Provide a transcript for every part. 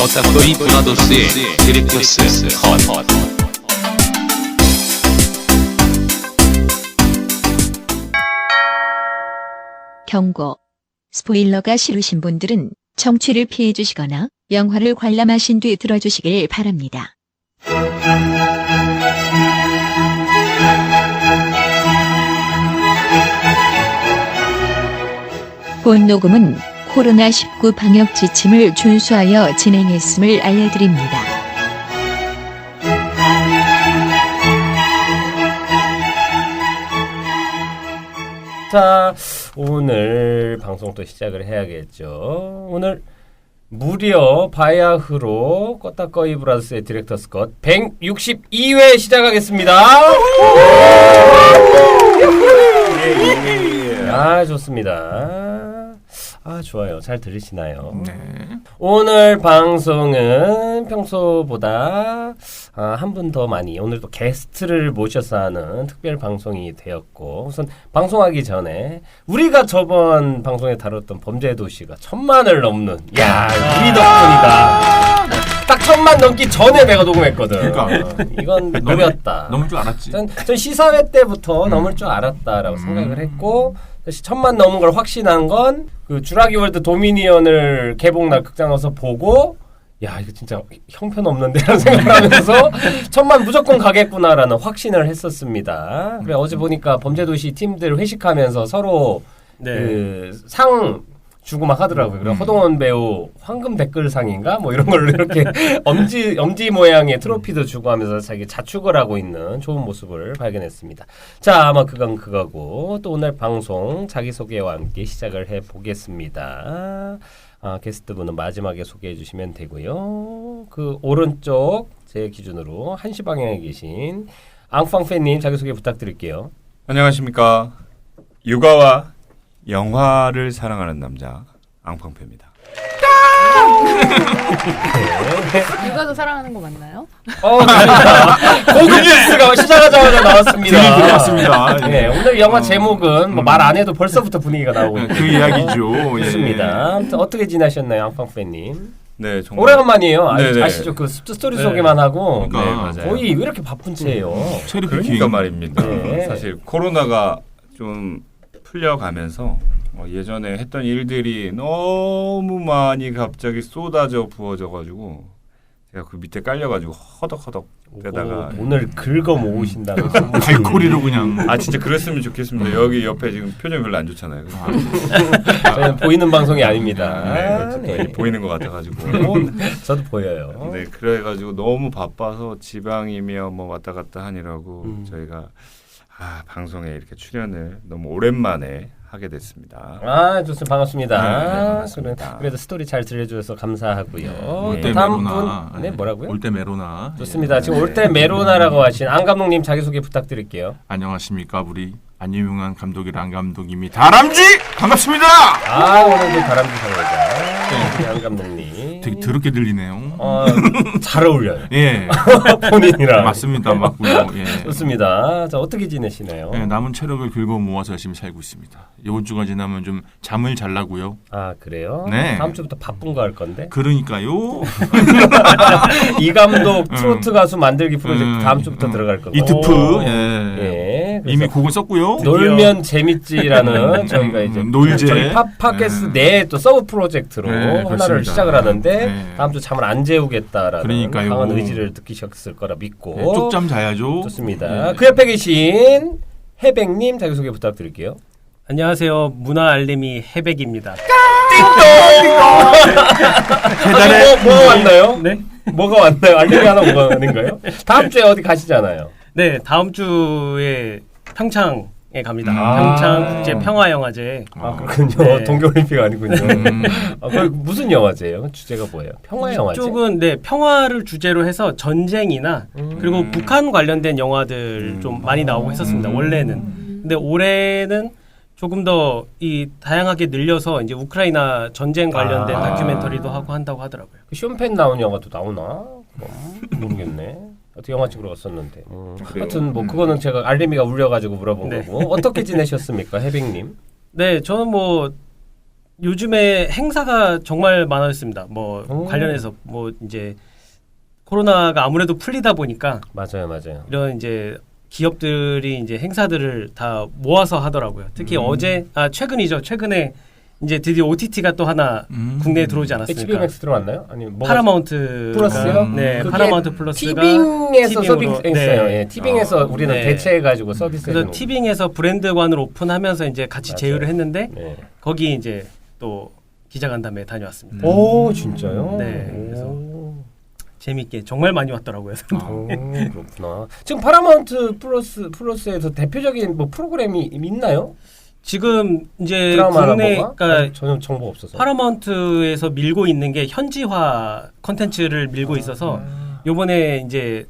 어따거리 브라더스의 디렉터스 컷. 경고. 스포일러가 싫으신 분들은 청취를 피해 주시거나 영화를 관람하신 뒤 들어주시길 바랍니다. 본 녹음은 코로나19 방역 지침을 준수하여 진행했음을 알려드립니다. 자, 오늘 방송 또 시작을 해야겠죠. 오늘 무려 바야흐로 꼬따꺼이 브라더스의 디렉터스 컷 162회 시작하겠습니다. 아, 좋습니다. 아, 좋아요. 잘 들으시나요? 네. 오늘 방송은 평소보다 한 분 더 많이 오늘 또 게스트를 모셔서 하는 특별 방송이 되었고, 우선 방송하기 전에 우리가 저번 방송에 다뤘던 범죄도시가 1000만을 넘는 야, 우리 덕분이다. 딱 1000만 넘기 전에 내가 녹음했거든. 그러니까. 이건 노렸다. 넘을 줄 알았지. 전 시사회 때부터 넘을 줄 알았다라고 생각을 했고, 1000만 넘은 걸 확신한 건 그 주라기 월드 도미니언을 개봉날 극장 가서 보고, 야, 이거 진짜 형편없는데 라는 생각을 하면서 1000만 무조건 가겠구나라는 확신을 했었습니다. 그래, 어제 보니까 범죄도시 팀들 회식하면서 서로 그 상 주고 막 하더라고요. 그리고 허동원 배우 황금 댓글상인가 뭐 이런 걸로 이렇게 엄지 모양의 트로피도 주고 하면서 자기 자축을 하고 있는 좋은 모습을 발견했습니다. 자, 아마 그건 그거고, 또 오늘 방송 자기소개와 함께 시작을 해보겠습니다. 게스트분은 마지막에 소개해 주시면 되고요. 그 오른쪽 제 기준으로 1시 방향에 계신 앙팡팬님 자기소개 부탁드릴게요. 안녕하십니까. 육아와 영화를 사랑하는 남자 앙팡패입니다. 육아도 사랑하는 거 맞나요? 고급 뉴스가 시작하자마자 나왔습니다. 들어왔습니다. 네, 오늘 영화 제목은 뭐 말 안 해도 벌써부터 분위기가 나오고 있고 그 이야기죠. 좋습니다. 아무튼 어떻게 지내셨나요, 앙팡팬님? 네, 정말 오래간만이에요. 네네. 아시죠? 그 스토리 소개만 하고 그러니까. 네, 맞아요. 거의 왜 이렇게 바쁜 채예요? 체리 그러니까 말입니다. 네. 사실 코로나가 좀 풀려가면서 예전에 했던 일들이 너무 많이 갑자기 쏟아져 부어져가지고 제가 그 밑에 깔려가지고 허덕허덕 되다가 오늘 긁어 모으신다는 소문이. 갈고리로 그냥. 아 진짜 그랬으면 좋겠습니다. 여기 옆에 지금 표정이 별로 안 좋잖아요. 저는 보이는 방송이 아닙니다. 네, 네. 보이는 것 같아가지고 저도 보여요. 네, 그래가지고 너무 바빠서 지방이며 뭐 왔다 갔다 하느라고 저희가 방송에 이렇게 출연을 너무 오랜만에 하게 됐습니다. 아, 좋습니다. 반갑습니다. 네, 반갑습니다. 그래도 스토리 잘 들려주셔서 감사하고요. 올때 다음 메로나. 분, 네, 뭐라고요? 올때 메로나. 좋습니다. 지금 올 때 메로나라고 하신 안 감독님 자기소개 부탁드릴게요. 안녕하십니까. 우리 안유명한 감독이랑 안 감독님이 다람쥐 반갑습니다. 아, 오늘도 다람쥐 사회자 안 감독님. 되게 더럽게 들리네요. 잘 어울려요. 예. 본인이랑. 맞습니다. 맞고요. 예. 좋습니다. 자, 어떻게 지내시나요? 예, 남은 체력을 긁어 모아서 열심히 살고 있습니다. 이번 주가 지나면 좀 잠을 잘라고요. 아, 그래요? 네. 다음 주부터 바쁜 거 할 건데. 그러니까요. 이 감독 트로트 가수 만들기 프로젝트 다음 주부터 들어갈 거고. 이트프. 예. 예. 이미 곡을 썼고요. 놀면 재밌지라는 저희가 이제 놀제. 저희 팟캐스트 내에 또 서브 프로젝트로 네, 하나를 그렇습니다. 시작을 하는데 네. 다음 주 잠을 안 재우겠다라는 그러니까요. 강한 의지를 느끼셨을 거라 믿고 네, 쪽잠 자야죠. 좋습니다. 예. 그 옆에 계신 해백님 자기소개 부탁드릴게요. 안녕하세요. 문화 알림이 해백입니다. 아니, 뭐가 왔나요? 네? 뭐가 왔나요? 알림이 하나 뭐가 왔는가요? 다음 주에 어디 가시잖아요. 네, 다음 주에 평창에 갑니다. 아. 평창 국제 평화 영화제. 아, 그렇군요. 네. 동계올림픽 아니군요. 거기 무슨 영화제예요? 주제가 뭐예요? 평화 영화제? 이쪽은 네, 평화를 주제로 해서 전쟁이나 그리고 북한 관련된 영화들 좀 많이 나오고 했었습니다. 원래는. 근데 올해는 조금 더 이 다양하게 늘려서 이제 우크라이나 전쟁 관련된 다큐멘터리도 하고 한다고 하더라고요. 쇼펜 나온 영화도 나오나? 모르겠네. 어떻게 영화 찍으러 갔었는데. 하여튼 뭐 그거는 제가 알림이가 울려가지고 물어본 네. 거고. 어떻게 지내셨습니까, 해백님? 네, 저는 뭐 요즘에 행사가 정말 많아졌습니다. 뭐 관련해서 뭐 이제 코로나가 아무래도 풀리다 보니까 맞아요. 이런 이제 기업들이 이제 행사들을 다 모아서 하더라고요. 특히 최근이죠. 최근에 이제 드디어 OTT가 또 하나 국내에 들어오지 않았습니까? HBO Max 들어왔나요? 아니 파라마운트 플러스요? 네, 그게 파라마운트 플러스가 티빙에서 티빙으로, 서비스했어요. 네. 예, 티빙에서 우리는 네. 대체해가지고 서비스. 그래서 티빙에서 브랜드관을 오픈하면서 이제 같이 맞아요. 제휴를 했는데 네. 거기 이제 또 기자간담회 다녀왔습니다. 오 진짜요? 네, 오. 그래서 재밌게 정말 많이 왔더라고요. 오, 그렇구나. 지금 파라마운트 플러스에서 대표적인 뭐 프로그램이 있나요? 지금 이제 드라마나 국내 뭐가? 그러니까 아니, 전혀 정보 없어서. 파라마운트에서 밀고 있는 게 현지화 컨텐츠를 밀고 있어서 요번에 이제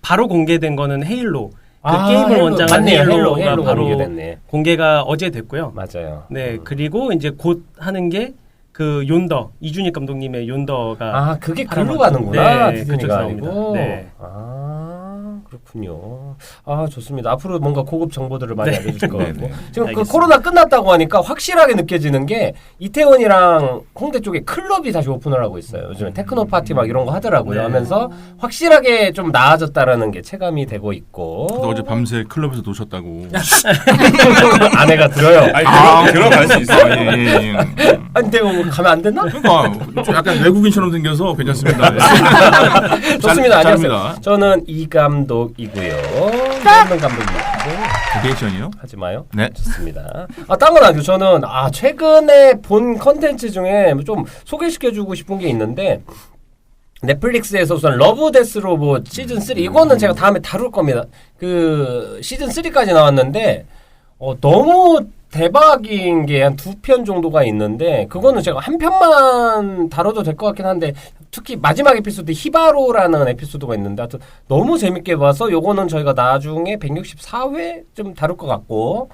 바로 공개된 거는 헤일로 게임을 헤일로. 원작한 맞네요. 헤일로가 헤일로 바로 공개됐네. 공개가 어제 됐고요. 맞아요. 네, 그리고 이제 곧 하는 게 그 욘더 이준익 감독님의 욘더가 그게 파라마운트. 글로 가는구나. 네, 디즈니가 그쪽에서 아니고. 나옵니다. 네. 그렇군요. 좋습니다. 앞으로 뭔가 고급 정보들을 많이 네. 알려주실 것 같고. 네, 네. 지금 그 알겠습니다. 코로나 끝났다고 하니까 확실하게 느껴지는 게 이태원이랑 홍대 쪽에 클럽이 다시 오픈을 하고 있어요. 요즘에 테크노 파티 막 이런 거 하더라고요. 네. 하면서 확실하게 좀 나아졌다라는 게 체감이 되고 있고. 저도 어제 밤새 클럽에서 노셨다고. 아내가 들어요. 아니 들어갈 수 있어요. 예. 아니 내가 뭐 가면 안 됐나? 그러니까 좀 약간 외국인처럼 생겨서 괜찮습니다. 좋습니다. 잘- 안녕하세요. 잘합니다. 저는 이 감독이고요. 이현명 감독님. 리액션이요? 하지 마요. 네. 좋습니다. 딴 건 아니고 저는 최근에 본 컨텐츠 중에 좀 소개시켜주고 싶은 게 있는데 넷플릭스에서 우선 러브 데스 로봇 시즌 3 이거는 제가 다음에 다룰 겁니다. 그 시즌 3까지 나왔는데 너무 대박인 게 한 2편 정도가 있는데 그거는 제가 한 편만 다뤄도 될 것 같긴 한데 특히 마지막 에피소드 히바로라는 에피소드가 있는데 하여튼 너무 재밌게 봐서 요거는 저희가 나중에 164회 좀 다룰 것 같고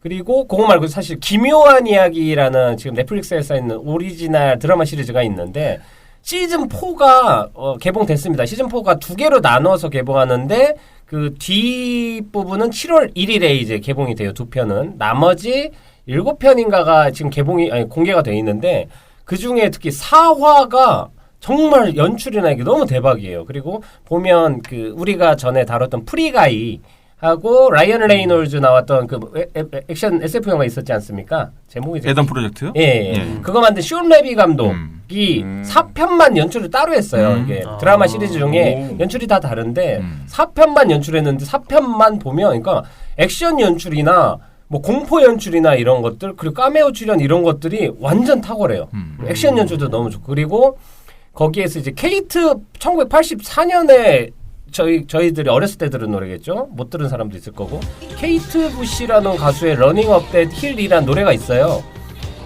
그리고 그거 말고 사실 기묘한 이야기라는 지금 넷플릭스에서 있는 오리지널 드라마 시리즈가 있는데 시즌 4가 개봉됐습니다. 시즌 4가 2개로 나눠서 개봉하는데 그 뒷부분은 7월 1일에 이제 개봉이 돼요. 2편은. 나머지 7편인가가 지금 공개가 돼 있는데 그중에 특히 4화가 정말 연출이나 이게 너무 대박이에요. 그리고 보면 그 우리가 전에 다뤘던 프리가이 하고 라이언 레이놀즈 나왔던 그 액션 SF 영화 있었지 않습니까? 제목이 에던 프로젝트? 예. 그거 만든 숀 레비 감독이 4편만 연출을 따로 했어요. 이게 드라마 시리즈 중에 연출이 다 다른데 4편만 연출했는데 4편만 보면 그러니까 액션 연출이나 뭐 공포 연출이나 이런 것들 그리고 카메오 출연 이런 것들이 완전 탁월해요. 액션 연출도 너무 좋고 그리고 거기에서 이제 케이트 1984년에 저희들이 어렸을 때 들은 노래겠죠? 못 들은 사람도 있을 거고 케이트 부시라는 가수의 러닝 업 댓 힐이라는 노래가 있어요.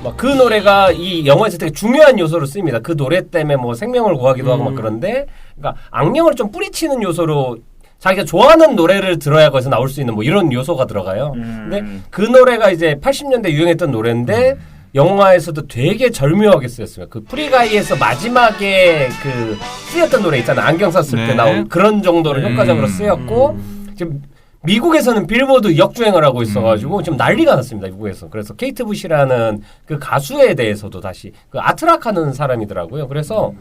막 그 노래가 이 영화에서 되게 중요한 요소로 쓰입니다. 그 노래 때문에 뭐 생명을 구하기도 하고 막 그런데 그러니까 악령을 좀 뿌리치는 요소로 자기가 좋아하는 노래를 들어야 거기서 나올 수 있는 뭐 이런 요소가 들어가요. 근데 그 노래가 이제 80년대 유행했던 노래인데 영화에서도 되게 절묘하게 쓰였어요. 그 프리가이에서 마지막에 그 쓰였던 노래 있잖아요. 안경 썼을 때 네. 나온 그런 정도로 효과적으로 쓰였고 지금 미국에서는 빌보드 역주행을 하고 있어가지고 지금 난리가 났습니다. 미국에서. 그래서 케이트 부시라는 그 가수에 대해서도 다시 그 아트락하는 사람이더라고요. 그래서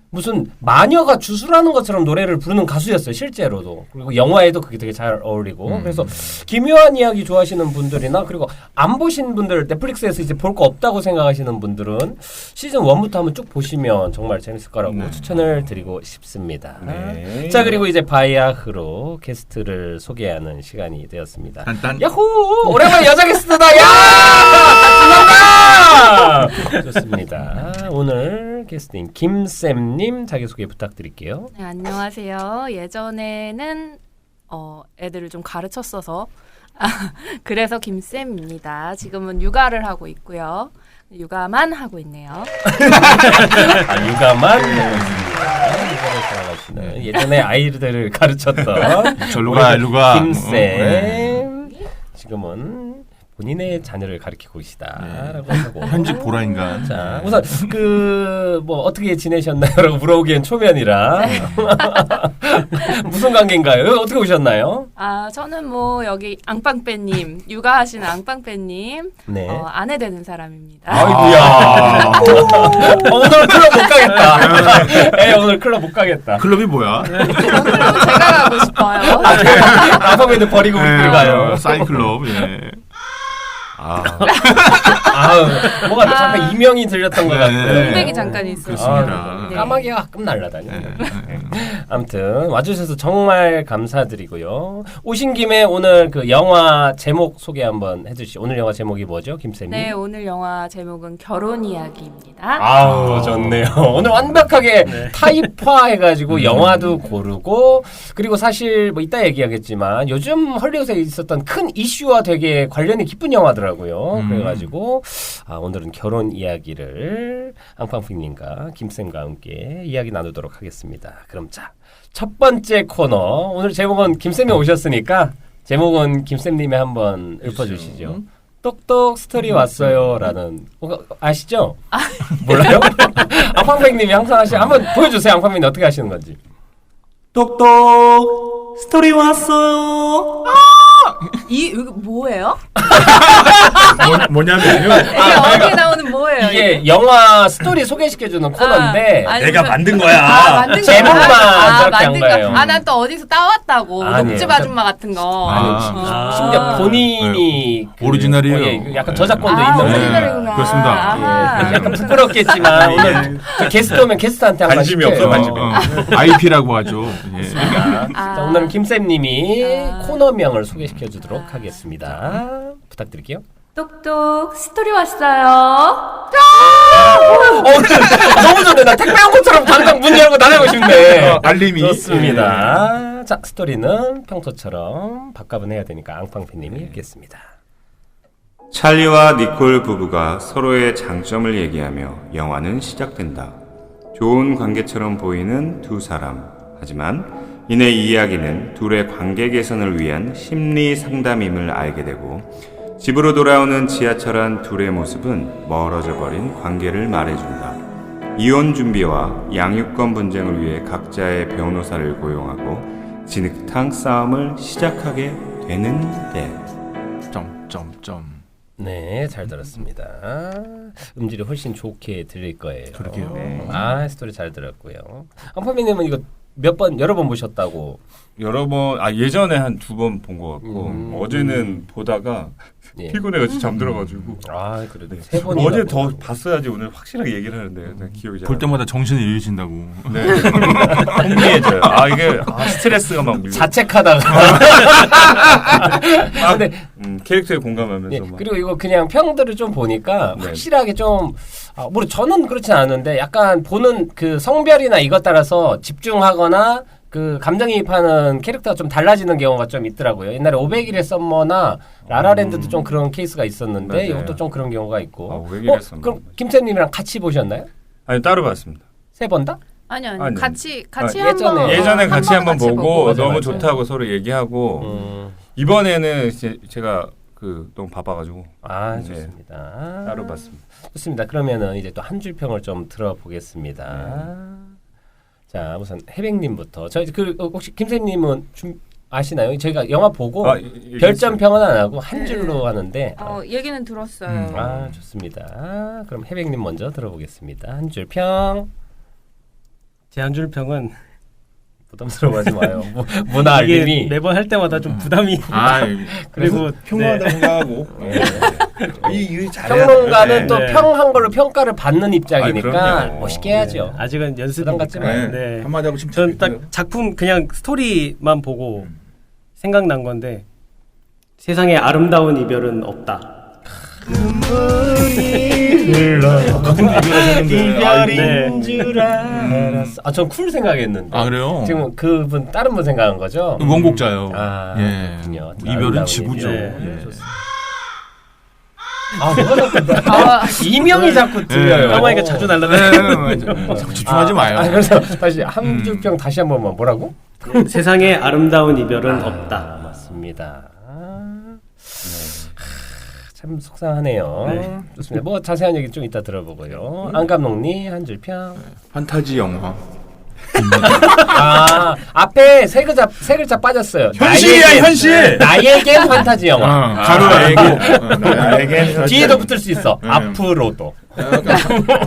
무슨 마녀가 주술하는 것처럼 노래를 부르는 가수였어요. 실제로도. 그리고 영화에도 그게 되게 잘 어울리고. 그래서 기묘한 이야기 좋아하시는 분들이나 그리고 안 보신 분들 넷플릭스에서 이제 볼 거 없다고 생각하시는 분들은 시즌 1부터 한번 쭉 보시면 정말 재밌을 거라고 추천을 드리고 싶습니다. 네. 자 그리고 이제 바이아흐로 게스트를 소개하는 시간이 되었습니다. 딴딴. 야호! 오랜만에 여자 게스트다! 야! 반갑다! 좋습니다. 오늘 게스트인 김쌤님 자기소개 부탁드릴게요. 네, 안녕하세요. 예전에는 애들을 좀 가르쳤어서 그래서 김쌤입니다. 지금은 육아를 하고 있고요. 육아만 하고 있네요. 육아만 육아를 사랑하시는 예전에 아이들을 가르쳤던 절로 가, 일로 가. 김쌤 지금은 본인의 자녀를 가리키고 계시다라고 하고 현직 보라 인간. 자, 우선 뭐 어떻게 지내셨나요?라고 물어보기엔 초면이라 무슨 관계인가요? 어떻게 오셨나요? 아, 저는 뭐 여기 앙빵빼님, 육아하시는 앙빵빼님 네. 아내 되는 사람입니다. 아이고야. 오늘 클럽 못 가겠다. 오늘 클럽 못 가겠다. 클럽이 뭐야? 그럼 제가 가고 싶어요. 남성애들 버리고 우리들 가요. 사이클럽. 예. 뭐가 잠깐 이명이 들렸던 것 같아요. 공백이 잠깐 있어요. 그렇습니다. 네. 까마귀가 가끔 날아다녀. 아무튼 와주셔서 정말 감사드리고요. 오신 김에 오늘 그 영화 제목 소개 한번 해주시죠. 오늘 영화 제목이 뭐죠, 김쌤님? 네, 오늘 영화 제목은 결혼 이야기입니다. 아우 좋네요. 오늘 완벽하게 타입화해가지고 영화도 고르고 그리고 사실 뭐 이따 얘기하겠지만 요즘 헐리우드에 있었던 큰 이슈와 되게 관련이 깊은 영화더라고요. 그래가지고 오늘은 결혼 이야기를 앙팡핑님과 김쌤과 함께 이야기 나누도록 하겠습니다. 그럼 자, 첫 번째 코너 오늘 제목은 김쌤이 오셨으니까 제목은 김쌤님이 한번 읊어주시죠. 똑똑 스토리 왔어요라는 아시죠? 몰라요? 앙팡팽님이 항상 한번 보여주세요. 앙팡팽님 어떻게 하시는 건지. 똑똑 스토리 왔어요. 이거 뭐예요? 뭐냐면요. 이게 어디에 나오는 뭐예요? 이게 영화 스토리 소개시켜주는 코너인데 내가 만든 거야. 만든 제목만 거야? 저렇게 한 거예요. 난 또 어디서 따왔다고. 아니에요. 녹즙 아줌마 같은 거. 심지어 본인이 오리지널이에요. 약간 저작권도 있는 오리지널이구나. 그렇습니다. 아하. 약간 부끄럽겠지만 오늘 저 게스트 오면 게스트한테 한번 관심이 시켜요. 없어, 관심이. IP라고 하죠. 예. 자, 오늘은 김쌤님이 코너명을 소개시켜 주도록 하겠습니다. 부탁드릴게요. 똑똑 스토리 왔어요. 너무 좋네. 나 택배 온 것처럼 당장 문 열고 나가고 싶네. 알림이. 좋습니다. 자, 스토리는 평소처럼 밥값은 해야 되니까 앙팡피님이 읽겠습니다. 찰리와 니콜 부부가 서로의 장점을 얘기하며 영화는 시작된다. 좋은 관계처럼 보이는 두 사람. 하지만 이내 이야기는 둘의 관계 개선을 위한 심리 상담임을 알게 되고 집으로 돌아오는 지하철 안 둘의 모습은 멀어져 버린 관계를 말해준다. 이혼 준비와 양육권 분쟁을 위해 각자의 변호사를 고용하고 진흙탕 싸움을 시작하게 되는데 점점점. 네, 잘 들었습니다. 음질이 훨씬 좋게 들릴 거예요. 그러게요. 아, 스토리 잘 들었고요. 앙팡피님은 이거 여러 번 보셨다고. 여러 번 예전에 한 2번 본 것 같고 어제는 보다가 예. 피곤해가지고 잠들어가지고 아, 그래도 세 번이나 어제 더 보고. 봤어야지 오늘 확실하게 얘기를 하는데 기억이 잘 볼 때마다 정신이 잃으신다고. 네. 혼미해져요. 이게 스트레스가 막 밀려. 자책하다가. 근데 캐릭터에 공감하면서 예, 막. 그리고 이거 그냥 평들을 좀 보니까 네. 확실하게 좀 물론 저는 그렇진 않은데 약간 보는 그 성별이나 이것 따라서 집중하거나 그 감정이입하는 캐릭터가 좀 달라지는 경우가 좀 있더라고요. 옛날에 500일의 썸머나 라라랜드도 좀 그런 케이스가 있었는데 맞아요. 이것도 좀 그런 경우가 있고. 500일의 썸머. 그럼 김쌤님이랑 같이 보셨나요? 아니 따로 봤습니다. 세 번 다? 아니요. 아니. 같이 예전에. 한번 예전에 같이 한번 보고 맞아요, 너무 맞아요. 좋다고 서로 얘기하고 이번에는 제가 너무 바빠가지고 네. 좋습니다. 따로 봤습니다. 좋습니다. 그러면은 이제 또 한 줄 평을 좀 들어보겠습니다. 자, 우선 해백님부터. 혹시 김쌤님은 아시나요? 저희가 영화 보고 별점 평은 안 하고 한 줄로 하는데. 얘기는 들었어요. 좋습니다. 그럼 해백님 먼저 들어보겠습니다. 한 줄 평. 제 한 줄 평은 부담스러워하지 마요. 문화 이게 알림이. 매번 할 때마다 좀 부담이. 그리고 평범하다 생각하고 평론가는 또 네. 평한 걸로 평가를 받는 입장이니까 그럼요. 멋있게 해야죠. 아직은 연습 부담 갖지 마요. 네. 한마디 하고 전 딱 작품 그냥 스토리만 보고 생각난 건데 세상에 아름다운 이별은 없다. 이별인 줄 알았어. 전 쿨 생각했는데. 그래요? 지금 그분 다른 분 생각한 거죠? 원곡자요. 예. 그렇군요. 이별은 아름다운 지구죠. 이별. 예. 좋습니다. 뭐가 자꾸 이명이 자꾸 들려요. 까마귀가 자주 날아다니는. 자꾸 집중하지 마요. 그래서 다시 한 줄평 다시 한 번만 뭐라고? 세상에 아름다운 이별은 없다. 맞습니다. 참 속상하네요. 좋습니다. 뭐 자세한 얘기 좀 이따 들어보고요. 안 감독님 한 줄 평. 판타지 영화. 앞에 세 글자 빠졌어요. 현실이야 현실. 나에겐 판타지 영화. 가로 나에겐. 뒤에도 붙을 수 있어. 앞으로도.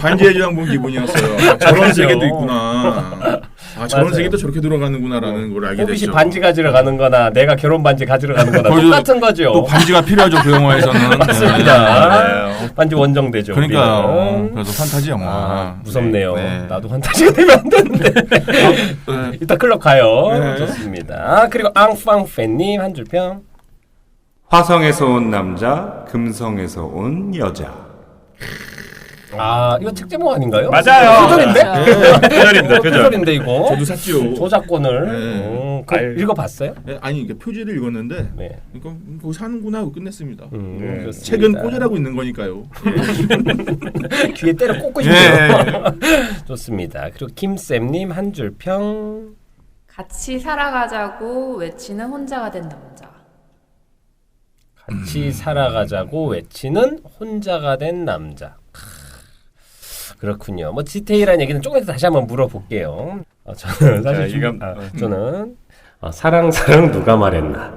반지의 제왕 본 기분이었어요. 저런 세계도 있구나. 저런 맞아요. 세계도 저렇게 돌아가는구나라는 걸 알게 호빗이 됐죠. 반지 가지러 가는 거나 내가 결혼 반지 가지러 가는 거나 똑같은 거죠. 또 반지가 필요하죠 그 영화에서는. 맞습니다. 반지 원정대죠. 그러니까 우리는. 그래서 판타지 영화. 무섭네요. 네. 나도 판타지가 되면 안 되는데. 이따 클럽 가요. 네. 좋습니다. 그리고 앙팡팬님 한 줄 평. 화성에서 온 남자, 금성에서 온 여자. 이거 책 제목 아닌가요? 맞아요. 소설인데? 그절입니다. 그절. 소설인데 이거. 저도 샀죠. 저작권을. 네. 그거 읽어봤어요? 아니 이게 표지를 읽었는데 네. 그러니까 거기 사는구나 하고 끝냈습니다. 그렇습니다. 책은 꽂으라고 있는 거니까요. 귀에 때려 꽂고 싶네요. 좋습니다. 그리고 김쌤님 한 줄 평. 같이 살아가자고 외치는 혼자가 된 남자. 같이 살아가자고 외치는 혼자가 된 남자. 그렇군요. 뭐 디테일한 얘기는 조금 이따 다시 한번 물어볼게요. 저는 사실 저는 사랑 누가 말했나.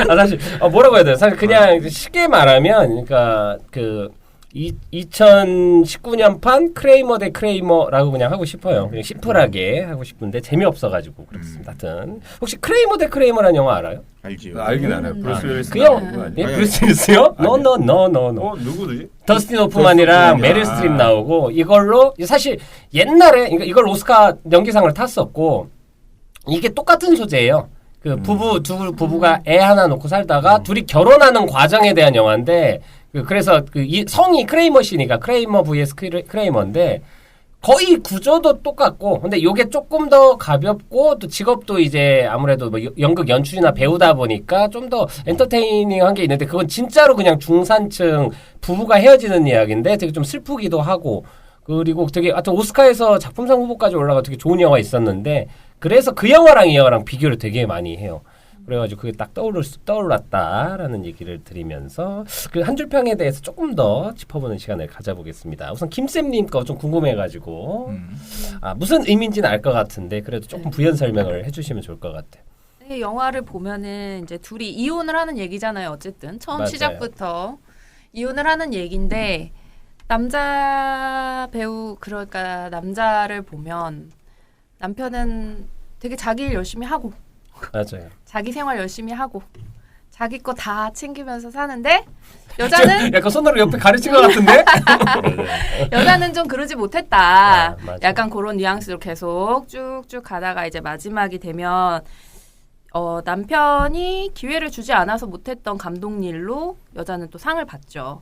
사실 뭐라고 해야 돼요? 사실 그냥 쉽게 말하면 그러니까 그 2019년판 크레이머 대 크레이머라고 그냥 하고 싶어요. 그냥 심플하게 하고 싶은데 재미없어가지고 그렇습니다. 하여튼 혹시 크레이머 대 크레이머라는 영화 알아요? 알지요. 알긴 알아요. 브루스 윌리스 그 영화 브루스 윌리스요? 노. 누구지? 더스틴 호프만이랑 메릴 스트립 나오고 이걸로 사실 옛날에 이걸 오스카 연기상을 탔었고 이게 똑같은 소재예요. 그 부부가 애 하나 놓고 살다가 둘이 결혼하는 과정에 대한 영화인데 그래서 이 성이 크레이머시니까 크레이머 vs 크레이머인데 거의 구조도 똑같고 근데 요게 조금 더 가볍고 또 직업도 이제 아무래도 뭐 연극 연출이나 배우다 보니까 좀 더 엔터테이닝한 게 있는데 그건 진짜로 그냥 중산층 부부가 헤어지는 이야기인데 되게 좀 슬프기도 하고 그리고 되게 하여튼 오스카에서 작품상 후보까지 올라가 되게 좋은 영화 있었는데 그래서 그 영화랑 이 영화랑 비교를 되게 많이 해요. 그래가지고 그게 딱 떠올랐다라는 얘기를 드리면서 그 한 줄 평에 대해서 조금 더 짚어보는 시간을 가져보겠습니다. 우선 김쌤님 거 좀 궁금해가지고 무슨 의미인지는 알 것 같은데 그래도 조금 부연 설명을 해주시면 좋을 것 같아요. 이 영화를 보면은 이제 둘이 이혼을 하는 얘기잖아요. 어쨌든 처음 맞아요. 시작부터 이혼을 하는 얘기인데 남자 배우 그러니까 남자를 보면 남편은 되게 자기 일 열심히 하고 맞아요. 자기 생활 열심히 하고 자기 거 다 챙기면서 사는데 여자는 약간 손으로 옆에 가르친 것 같은데? 여자는 좀 그러지 못했다. 맞아. 약간 그런 뉘앙스로 계속 쭉쭉 가다가 이제 마지막이 되면 남편이 기회를 주지 않아서 못했던 감독일로 여자는 또 상을 받죠.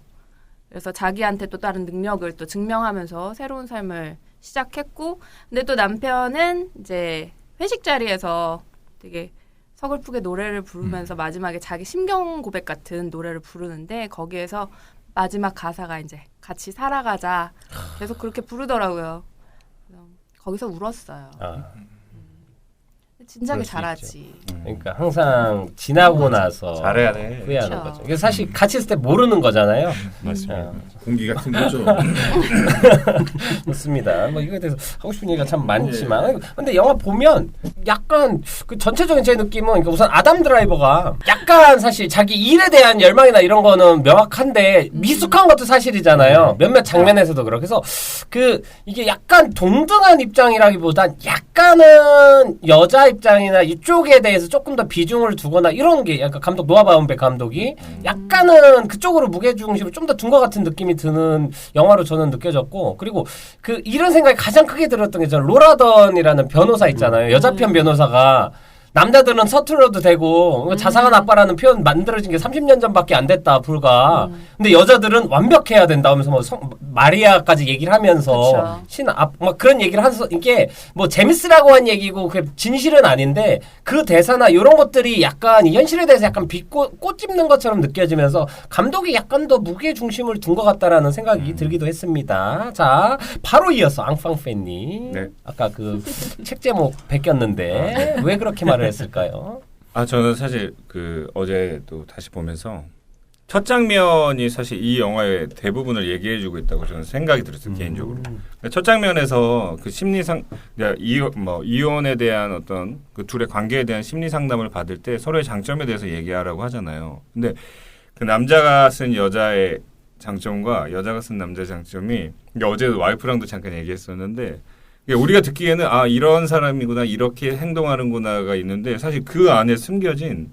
그래서 자기한테 또 다른 능력을 또 증명하면서 새로운 삶을 시작했고 근데 또 남편은 이제 회식 자리에서 되게 서글프게 노래를 부르면서 마지막에 자기 심경 고백 같은 노래를 부르는데 거기에서 마지막 가사가 이제 같이 살아가자 계속 그렇게 부르더라고요. 그래서 거기서 울었어요. 진작에 그럴 수 잘하지. 그러니까 항상 지나고 나서 잘해야 돼. 후회하는 그쵸. 거죠. 이게 사실 같이 있을 때 모르는 거잖아요. 맞습니다. 공기 같은 거죠. 좋습니다. 뭐 이거에 대해서 하고 싶은 얘기가 참 많지만 근데 영화 보면 약간 그 전체적인 제 느낌은 그러니까 우선 아담 드라이버가 약간 사실 자기 일에 대한 열망이나 이런 거는 명확한데 미숙한 것도 사실이잖아요. 몇몇 장면에서도 그렇고 그래서 그 이게 약간 동등한 입장이라기보단 약간은 여자 입장이나 이쪽에 대해서 조금 더 비중을 두거나 이런 게 약간 감독 노아 바운베 감독이 약간은 그쪽으로 무게중심을 좀 더 둔 것 같은 느낌이 드는 영화로 저는 느껴졌고 그리고 그 이런 생각이 가장 크게 들었던 게 저는 로라던이라는 변호사 있잖아요. 여자 편 변호사가 남자들은 서툴러도 되고 자상한 아빠라는 표현 만들어진 게 30년 전밖에 안 됐다 불과 근데 여자들은 완벽해야 된다 하면서 뭐 마리아까지 얘기를 하면서 막 그런 얘기를 하면서 이게 뭐 재밌으라고 한 얘기고 그게 진실은 아닌데 그 대사나 이런 것들이 약간 이 현실에 대해서 약간 꽃 찝는 것처럼 느껴지면서 감독이 약간 더 무게 중심을 둔 것 같다라는 생각이 들기도 했습니다. 자 바로 이어서 앙팡팬님 네. 아까 그 책 제목 베꼈는데 왜 그렇게 말을 했을까요? 저는 사실 그 어제 또 다시 보면서 첫 장면이 사실 이 영화의 대부분을 얘기해주고 있다고 저는 생각이 들었어요 개인적으로. 첫 장면에서 그 심리상 이혼에 대한 어떤 그 둘의 관계에 대한 심리 상담을 받을 때 서로의 장점에 대해서 얘기하라고 하잖아요. 근데 그 남자가 쓴 여자의 장점과 여자가 쓴 남자의 장점이 어제 와이프랑도 잠깐 얘기했었는데 우리가 듣기에는 이런 사람이구나 이렇게 행동하는구나가 있는데 사실 그 안에 숨겨진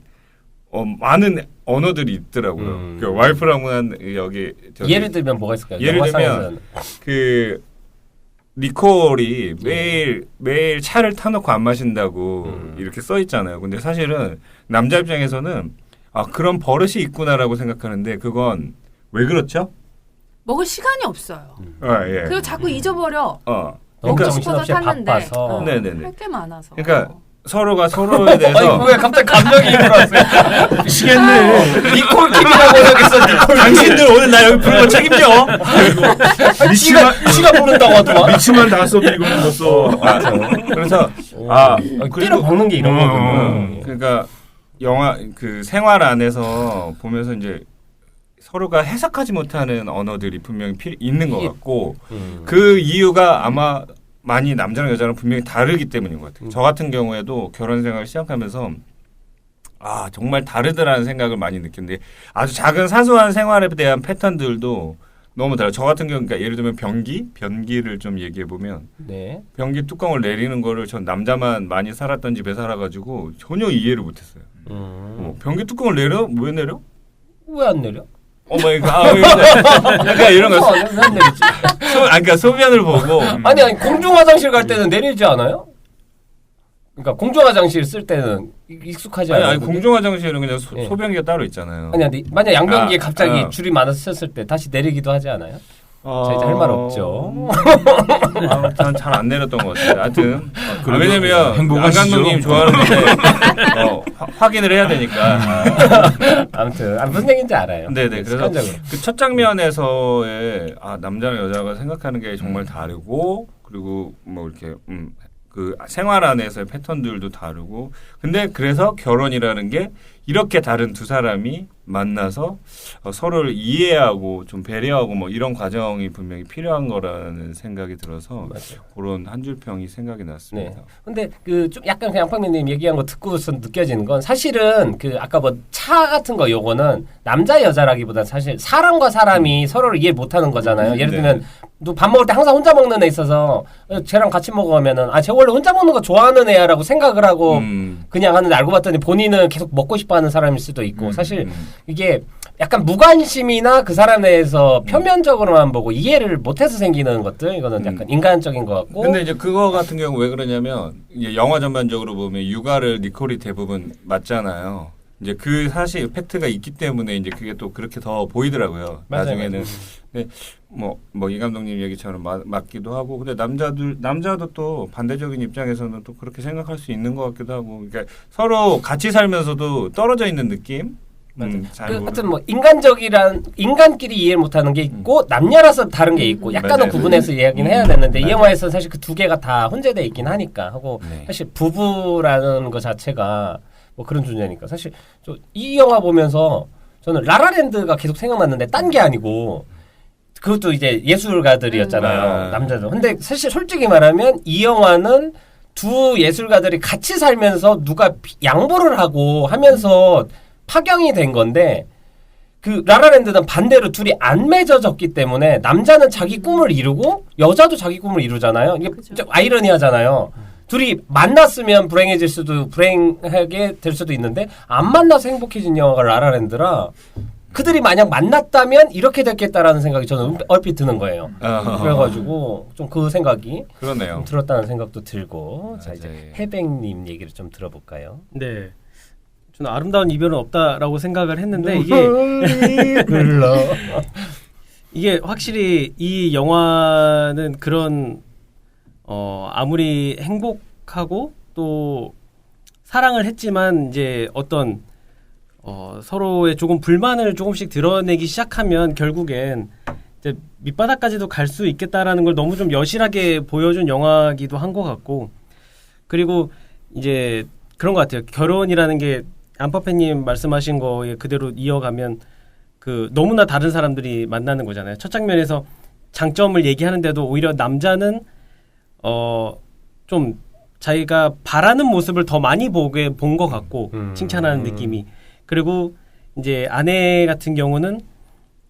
많은 언어들이 있더라고요. 그 와이프랑은 여기 예를 들면 뭐가 있을까요? 예를 들면 그 니콜이 매일 차를 타놓고 안 마신다고 이렇게 써 있잖아요. 근데 사실은 남자 입장에서는 그런 버릇이 있구나라고 생각하는데 그건 왜 그렇죠? 먹을 시간이 없어요. 예. 그리고 자꾸 잊어버려. 너무 먹고 정신없이 싶어서 탔는데 바빠서. 네네네. 할 게 많아서. 그러니까 서로가 서로에 대해서 왜 갑자기 감정이 들어왔어요? 미치겠네. 니콜 킴이라고 해야겠어. 니콜 당신들 오늘 나 여기 부른 거 책임져. 지가 부른다고 하더만. 미치만 다 써드리고 있었어. 그래서 때려 박는 게 이런 거군요. 그러니까 영화 그 생활 안에서 보면서 이제 서로가 해석하지 못하는 언어들이 분명히 있는 것 같고 그 이유가 아마 많이 남자랑 여자랑 분명히 다르기 때문인 것 같아요. 저 같은 경우에도 결혼 생활을 시작하면서 정말 다르더라는 생각을 많이 느꼈는데 아주 작은 사소한 생활에 대한 패턴들도 너무 달라요. 저 같은 경우 그러니까 예를 들면 변기를 좀 얘기해 보면 변기 뚜껑을 내리는 거를 전 남자만 많이 살았던 집에 살아가지고 전혀 이해를 못했어요. 변기 뚜껑을 내려? 왜 내려? 왜 안 내려? 약간 이런 거. 왜 안 내리지? 그러니까 소변을 보고. 아니 공중 화장실 갈 때는 내리지 않아요? 그러니까 공중 화장실 쓸 때는 익숙하지 않아요. 아니 공중 화장실은 그냥 소변기가 따로 있잖아요. 아니 만약 양변기에 갑자기 줄이 많아서 썼을 때 다시 내리기도 하지 않아요? 자 이제 할 말 없죠. 아무튼 잘 안 내렸던 것 같아요. 하여튼 왜냐면 안 감독님 좋아하는데 확인을 해야 되니까. 아무튼 무슨 얘기인지 알아요. 네네. 그래서 그 첫 장면에서의 남자랑 여자가 생각하는 게 정말 다르고 그리고 뭐 이렇게 그 생활 안에서의 패턴들도 다르고 근데 그래서 결혼이라는 게 이렇게 다른 두 사람이 만나서 서로를 이해하고 좀 배려하고 뭐 이런 과정이 분명히 필요한 거라는 생각이 들어서 그런 한 줄 평이 생각이 났습니다. 네. 근데 그 좀 약간 그 양팡민님 얘기한 거 듣고서 느껴지는 건 사실은 그 아까 뭐 차 같은 거 요거는 남자 여자라기보다 사실 사람과 사람이 서로를 이해 못하는 거잖아요. 예를 들면 너 밥 먹을 때 항상 혼자 먹는 애 있어서 쟤랑 같이 먹으면은 쟤 원래 혼자 먹는 거 좋아하는 애야라고 생각을 하고 그냥 하는데 알고 봤더니 본인은 계속 먹고 싶어하는 사람일 수도 있고 사실 이게 약간 무관심이나 그 사람에 대해서 표면적으로만 보고 이해를 못해서 생기는 것들 이거는 약간 인간적인 것 같고 근데 이제 그거 같은 경우 왜 그러냐면 이제 영화 전반적으로 보면 육아를 니콜이 대부분 맞잖아요. 이제 그 사실 팩트가 있기 때문에 이제 그게 또 그렇게 더 보이더라고요. 나중에는. 근데 뭐 이 감독님 얘기처럼 맞기도 하고 근데 남자도 또 반대적인 입장에서는 또 그렇게 생각할 수 있는 것 같기도 하고 그러니까 서로 같이 살면서도 떨어져 있는 느낌. 하여튼 뭐 인간끼리 이해를 못하는 게 있고 남녀라서 다른 게 있고 약간은 구분해서 이야기는 해야 되는데 이 영화에서는 사실 그 두 개가 다 혼재돼 있긴 하니까 하고 사실 부부라는 거 자체가 뭐 그런 존재니까 사실 이 영화 보면서 저는 라라랜드가 계속 생각났는데 딴 게 아니고 그것도 이제 예술가들이었잖아요. 남자들. 근데 사실 솔직히 말하면 이 영화는 두 예술가들이 같이 살면서 누가 양보를 하고 하면서 파경이 된 건데 그 라라랜드는 반대로 둘이 안 맺어졌기 때문에 남자는 자기 꿈을 이루고 여자도 자기 꿈을 이루잖아요. 이게 좀 아이러니하잖아요. 둘이 만났으면 불행하게 될 수도 있는데 안 만나서 행복해진 영화가 라라랜드라 그들이 만약 만났다면 이렇게 됐겠다라는 생각이 저는 얼핏 드는 거예요. 그래가지고 좀 그 생각이 그러네요. 좀 들었다는 생각도 들고 자 이제 해백님 얘기를 좀 들어볼까요? 네. 저는 아름다운 이별은 없다라고 생각을 했는데 이게 확실히 이 영화는 그런 아무리 행복하고 또 사랑을 했지만 이제 어떤 서로의 조금 불만을 조금씩 드러내기 시작하면 결국엔 이제 밑바닥까지도 갈 수 있겠다라는 걸 너무 좀 여실하게 보여준 영화기도 한 것 같고 그리고 이제 그런 것 같아요. 결혼이라는 게 안파페님 말씀하신 거에 그대로 이어가면 그 너무나 다른 사람들이 만나는 거잖아요. 첫 장면에서 장점을 얘기하는데도 오히려 남자는 좀 자기가 바라는 모습을 더 많이 본 것 같고 칭찬하는 느낌이. 그리고 이제 아내 같은 경우는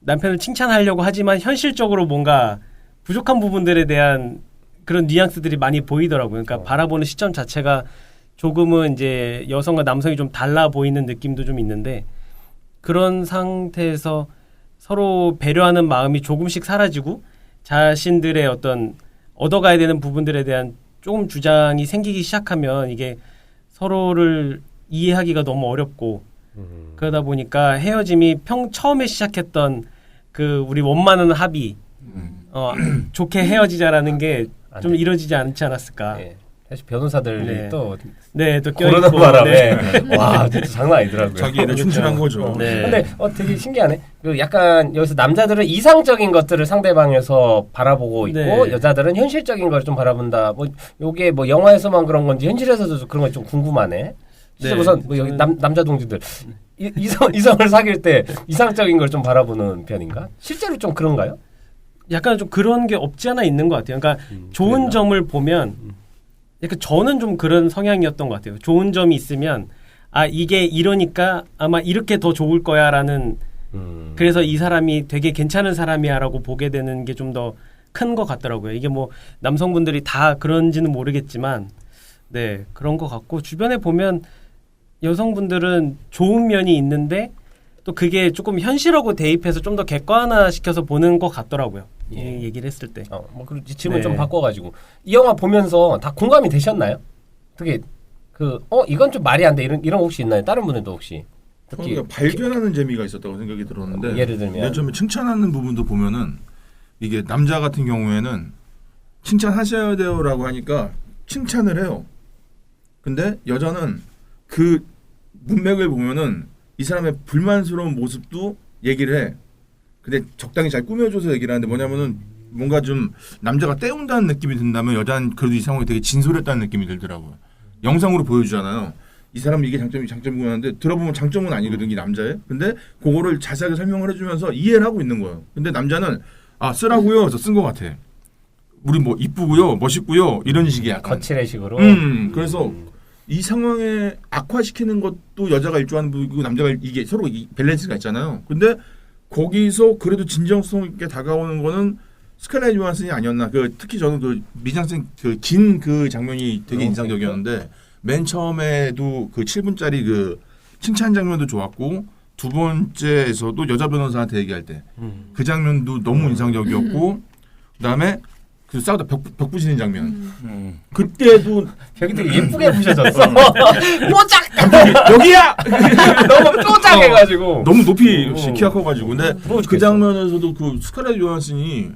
남편을 칭찬하려고 하지만 현실적으로 뭔가 부족한 부분들에 대한 그런 뉘앙스들이 많이 보이더라고요. 그러니까 바라보는 시점 자체가 조금은 이제 여성과 남성이 좀 달라 보이는 느낌도 좀 있는데 그런 상태에서 서로 배려하는 마음이 조금씩 사라지고 자신들의 어떤 얻어가야 되는 부분들에 대한 조금 주장이 생기기 시작하면 이게 서로를 이해하기가 너무 어렵고 그러다 보니까 헤어짐이 처음에 시작했던 그 우리 원만한 합의 좋게 헤어지자라는 게 좀 이루어지지 않지 않았을까. 네. 사실 변호사들이 네. 또 껴있고 코로나 바람에 와 진짜 장난 아니더라고요. 자기 애를 춘춘한 거죠. 네. 근데 되게 신기하네. 그 약간 여기서 남자들은 이상적인 것들을 상대방에서 바라보고 있고 네. 여자들은 현실적인 걸 좀 바라본다. 뭐 요게 뭐 영화에서만 그런 건지 현실에서도 그런 게 좀 궁금하네. 진짜 네. 우선 뭐 여기 남자 동지들 이성을 사귈 때 이상적인 걸 좀 바라보는 편인가? 실제로 좀 그런가요? 약간 좀 그런 게 없지 않아 있는 것 같아요. 그러니까 좋은 그랬나? 점을 보면 약간 저는 좀 그런 성향이었던 것 같아요. 좋은 점이 있으면 아 이게 이러니까 아마 이렇게 더 좋을 거야라는 그래서 이 사람이 되게 괜찮은 사람이야라고 보게 되는 게 좀 더 큰 것 같더라고요. 이게 뭐 남성분들이 다 그런지는 모르겠지만 네 그런 것 같고 주변에 보면 여성분들은 좋은 면이 있는데 또 그게 조금 현실하고 대입해서 좀 더 객관화 시켜서 보는 것 같더라고요. 예. 이 얘기를 했을 때. 뭐 그리고 질문 네. 좀 바꿔가지고 이 영화 보면서 다 공감이 되셨나요? 되게 이건 좀 말이 안 돼 이런 거 혹시 있나요? 다른 분들도 혹시 특히 그러니까 발견하는 재미가 있었다고 생각이 들었는데 예를 들면 맨 처음에 칭찬하는 부분도 보면은 이게 남자 같은 경우에는 칭찬하셔야 돼요라고 하니까 칭찬을 해요. 근데 여자는 그 문맥을 보면은 이 사람의 불만스러운 모습도 얘기를 해. 근데 적당히 잘 꾸며줘서 얘기를 하는데 뭐냐면은 뭔가 좀 남자가 때운다는 느낌이 든다면 여자는 그래도 이 상황이 되게 진솔했다는 느낌이 들더라고요. 영상으로 보여주잖아요. 이 사람은 이게 장점이고 하는데 들어보면 장점은 아니거든 이 남자의. 근데 그거를 자세하게 설명을 해주면서 이해를 하고 있는 거예요. 근데 남자는 쓰라고요. 그래서 쓴 것 같아. 우리 뭐 이쁘고요, 멋있고요 이런 식의 약간 거칠의 식으로. 그래서 이 상황에 악화시키는 것도 여자가 일조하는 부분이고 남자가 이게 서로 밸런스가 있잖아요. 근데 거기서 그래도 진정성 있게 다가오는 거는 스칼렛 요한슨이 아니었나. 특히 저는 그 미장센 긴 그 장면이 되게 인상적이었는데 맨 처음에도 그 7분짜리 그 칭찬 장면도 좋았고 두 번째에서도 여자 변호사한테 얘기할 때 그 장면도 너무 인상적이었고 그다음에 그 싸우다 벽 부시는 장면. 그때도 벽이 되게 예쁘게 부셔졌어. 뽀짝! 여기야! 너무 뽀짝해가지고. 너무 높이 키가 커가지고. 근데 그 장면에서도 그 스칼렛 요한슨이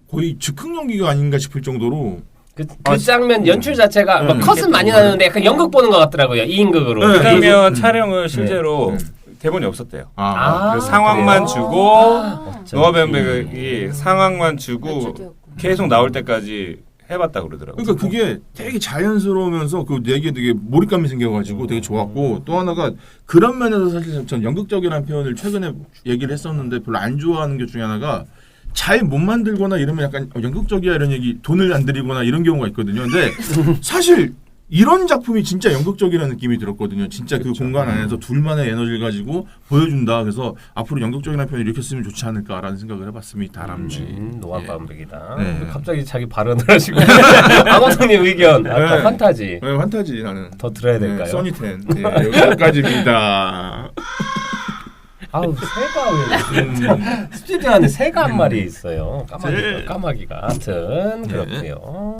거의 즉흥 연기가 아닌가 싶을 정도로 그 장면 연출 자체가 뭐 컷은 많이 나는데 약간 연극 보는 것 같더라고요. 2인극으로. 그 장면 촬영을 실제로 대본이 없었대요. 그래서 상황만 주고 노아 벤백이 상황만 주고 계속 나올 때까지 해봤다 그러더라고요. 그러니까 그게 되게 자연스러우면서 그 얘기에 되게 몰입감이 생겨가지고 되게 좋았고 또 하나가 그런 면에서 사실 전 연극적이라는 표현을 최근에 얘기를 했었는데 별로 안 좋아하는 게 중에 하나가 잘 못 만들거나 이러면 약간 연극적이야 이런 얘기 돈을 안 들이거나 이런 경우가 있거든요. 근데 사실 이런 작품이 진짜 연극적이라는 느낌이 들었거든요. 진짜 그 공간 안에서 둘만의 에너지를 가지고 보여준다. 그래서 앞으로 연극적이라는 표현을 이렇게 쓰면 좋지 않을까라는 생각을 해봤습니다. 다람쥐. 노아 벤백이다. 네. 갑자기 자기 발언을 하시고 아마존님 의견 아까 네. 판타지. 네, 판타지 나는. 더 들어야 될까요? 써니텐. 네, 여기까지입니다. 아우 새가 왜 스튜디오 안에 새가 한 마리 있어요. 까마귀가. 하여튼 그렇고요.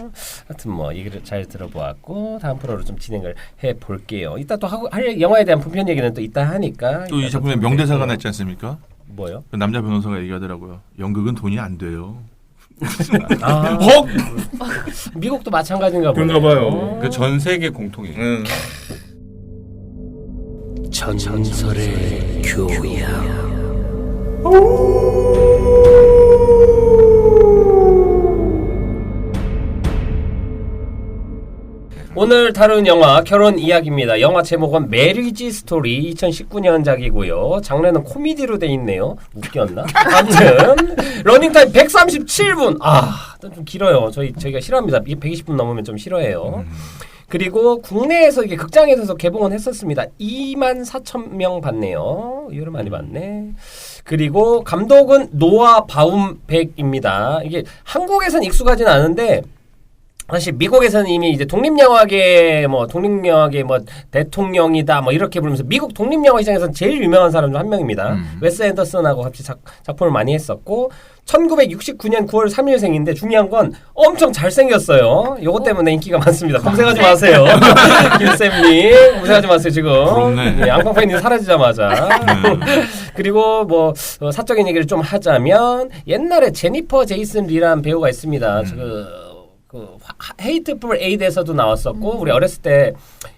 하여튼 뭐 얘기를 잘 들어보았고 다음 프로로 좀 진행을 해 볼게요. 이따 또 할 영화에 대한 분편 얘기는 또 이따 하니까. 또 이 작품에 명대사가 났지 않습니까? 뭐요? 그 남자 변호사가 얘기하더라고요. 연극은 돈이 안 돼요. 미국도 마찬가지인가 보네요. 그런가 봐요. 그 전 세계 공통이에요. 전설의 교양. 오늘 다룬 영화 결혼 이야기입니다. 영화 제목은 메리지 스토리 2019년작이고요. 장르는 코미디로 돼 있네요. 웃겼나? 아무튼 러닝타임 137분. 좀 길어요. 저희가 싫어합니다. 120분 넘으면 좀 싫어해요. 그리고 국내에서 이게 극장에서 개봉은 했었습니다. 24,000명 봤네요. 이거를 많이 봤네. 그리고 감독은 노아 바움백입니다. 이게 한국에선 익숙하진 않은데 사실 미국에서는 이미 이제 독립영화계 대통령이다 이렇게 부르면서 미국 독립영화 시장에서는 제일 유명한 사람 중 한 명입니다. 웨스 앤더슨하고 같이 작품을 많이 했었고 1969년 9월 3일생인데 중요한 건 엄청 잘생겼어요. 요거 때문에 인기가 많습니다. 검색하지 마세요. 김쌤님 검색하지 마세요 지금. 부럽네. 앙팡팬이 사라지자마자. 그리고 사적인 얘기를 좀 하자면 옛날에 제니퍼 제이슨 리라는 배우가 있습니다. 헤이트풀 에이드에서도 나왔었고 우리 어렸을 때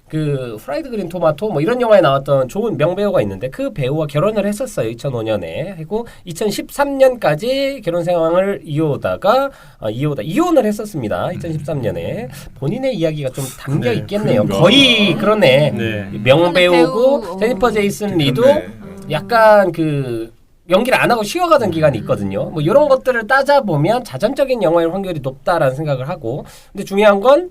그 프라이드 그린 토마토 이런 영화에 나왔던 좋은 명배우가 있는데 그 배우와 결혼을 했었어요. 2005년에. 그리고 2013년까지 결혼 생활을 이혼을 했었습니다. 2013년에. 본인의 이야기가 좀 담겨 있겠네요. 거의 그러네. 명배우고 제니퍼 제이슨 리도 약간 연기를 안 하고 쉬어가던 기간이 있거든요. 이런 것들을 따져보면 자전적인 영화일 확률이 높다라는 생각을 하고. 근데 중요한 건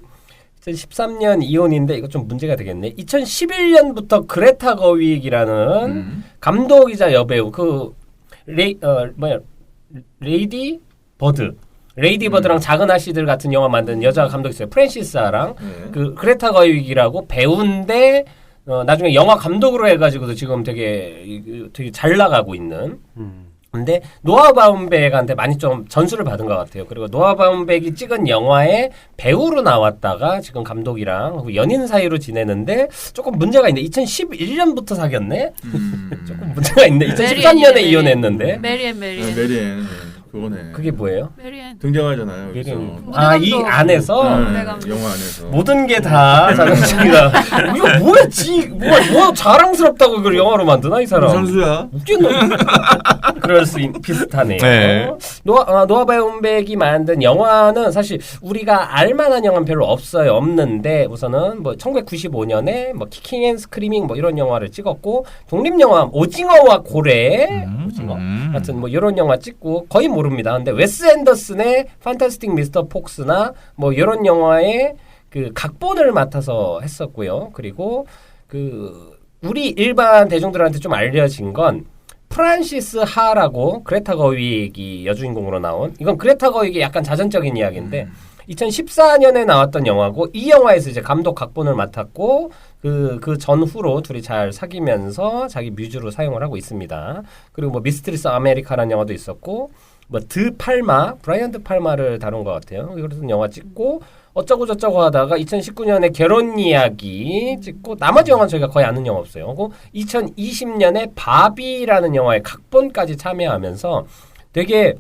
2013년 이혼인데 이거 좀 문제가 되겠네. 2011년부터 그레타 거윅이라는 감독이자 여배우 레이디 버드랑 작은 아씨들 같은 영화 만든 여자 감독이 있어요. 프랜시스아랑 그레타 거윅이라고 배우인데 나중에 영화 감독으로 해가지고도 지금 되게 잘 나가고 있는. 근데 노아 바움백한테 많이 좀 전수를 받은 것 같아요. 그리고 노아 바움백이 찍은 영화에 배우로 나왔다가 지금 감독이랑 연인 사이로 지내는데 조금 문제가 있네. 2011년부터 사귀었네. 조금 문제가 있네. 2013년에 이혼했는데. 메리앤. 그거네. 그게 뭐예요? 메리앤. 등장하잖아요. 이 안에서 영화 안에서 모든 게 다 자동차가 이거 뭐야 자랑스럽다고 이걸 영화로 만드나 이 사람? 선수야. 웃긴 놈. 그럴 수 비슷하네요. 네. 노아 바움백이 만든 영화는 사실 우리가 알만한 영화는 별로 없는데 우선은 1995년에 키킹 앤 스크리밍 이런 영화를 찍었고 독립영화 오징어와 고래 오징어 같은 이런 영화 찍고 거의 모릅니다. 근데 웨스 앤더슨의 판타스틱 미스터 폭스나 이런 영화에 각본을 맡아서 했었고요. 그리고 우리 일반 대중들한테 좀 알려진 건 프란시스 하라고 그레타 거윅이 여주인공으로 나온 이건 그레타 거윅의 약간 자전적인 이야기인데 2014년에 나왔던 영화고 이 영화에서 이제 감독 각본을 맡았고 그 전후로 둘이 잘 사귀면서 자기 뮤즈로 사용을 하고 있습니다. 그리고 미스트리스 아메리카라는 영화도 있었고 브라이언 드 팔마를 다룬 것 같아요. 그래서 영화 찍고 어쩌고 저쩌고 하다가 2019년에 결혼 이야기 찍고 나머지 영화는 저희가 거의 아는 영화 없어요. 그리고 2020년에 바비라는 영화의 각본까지 참여하면서 되게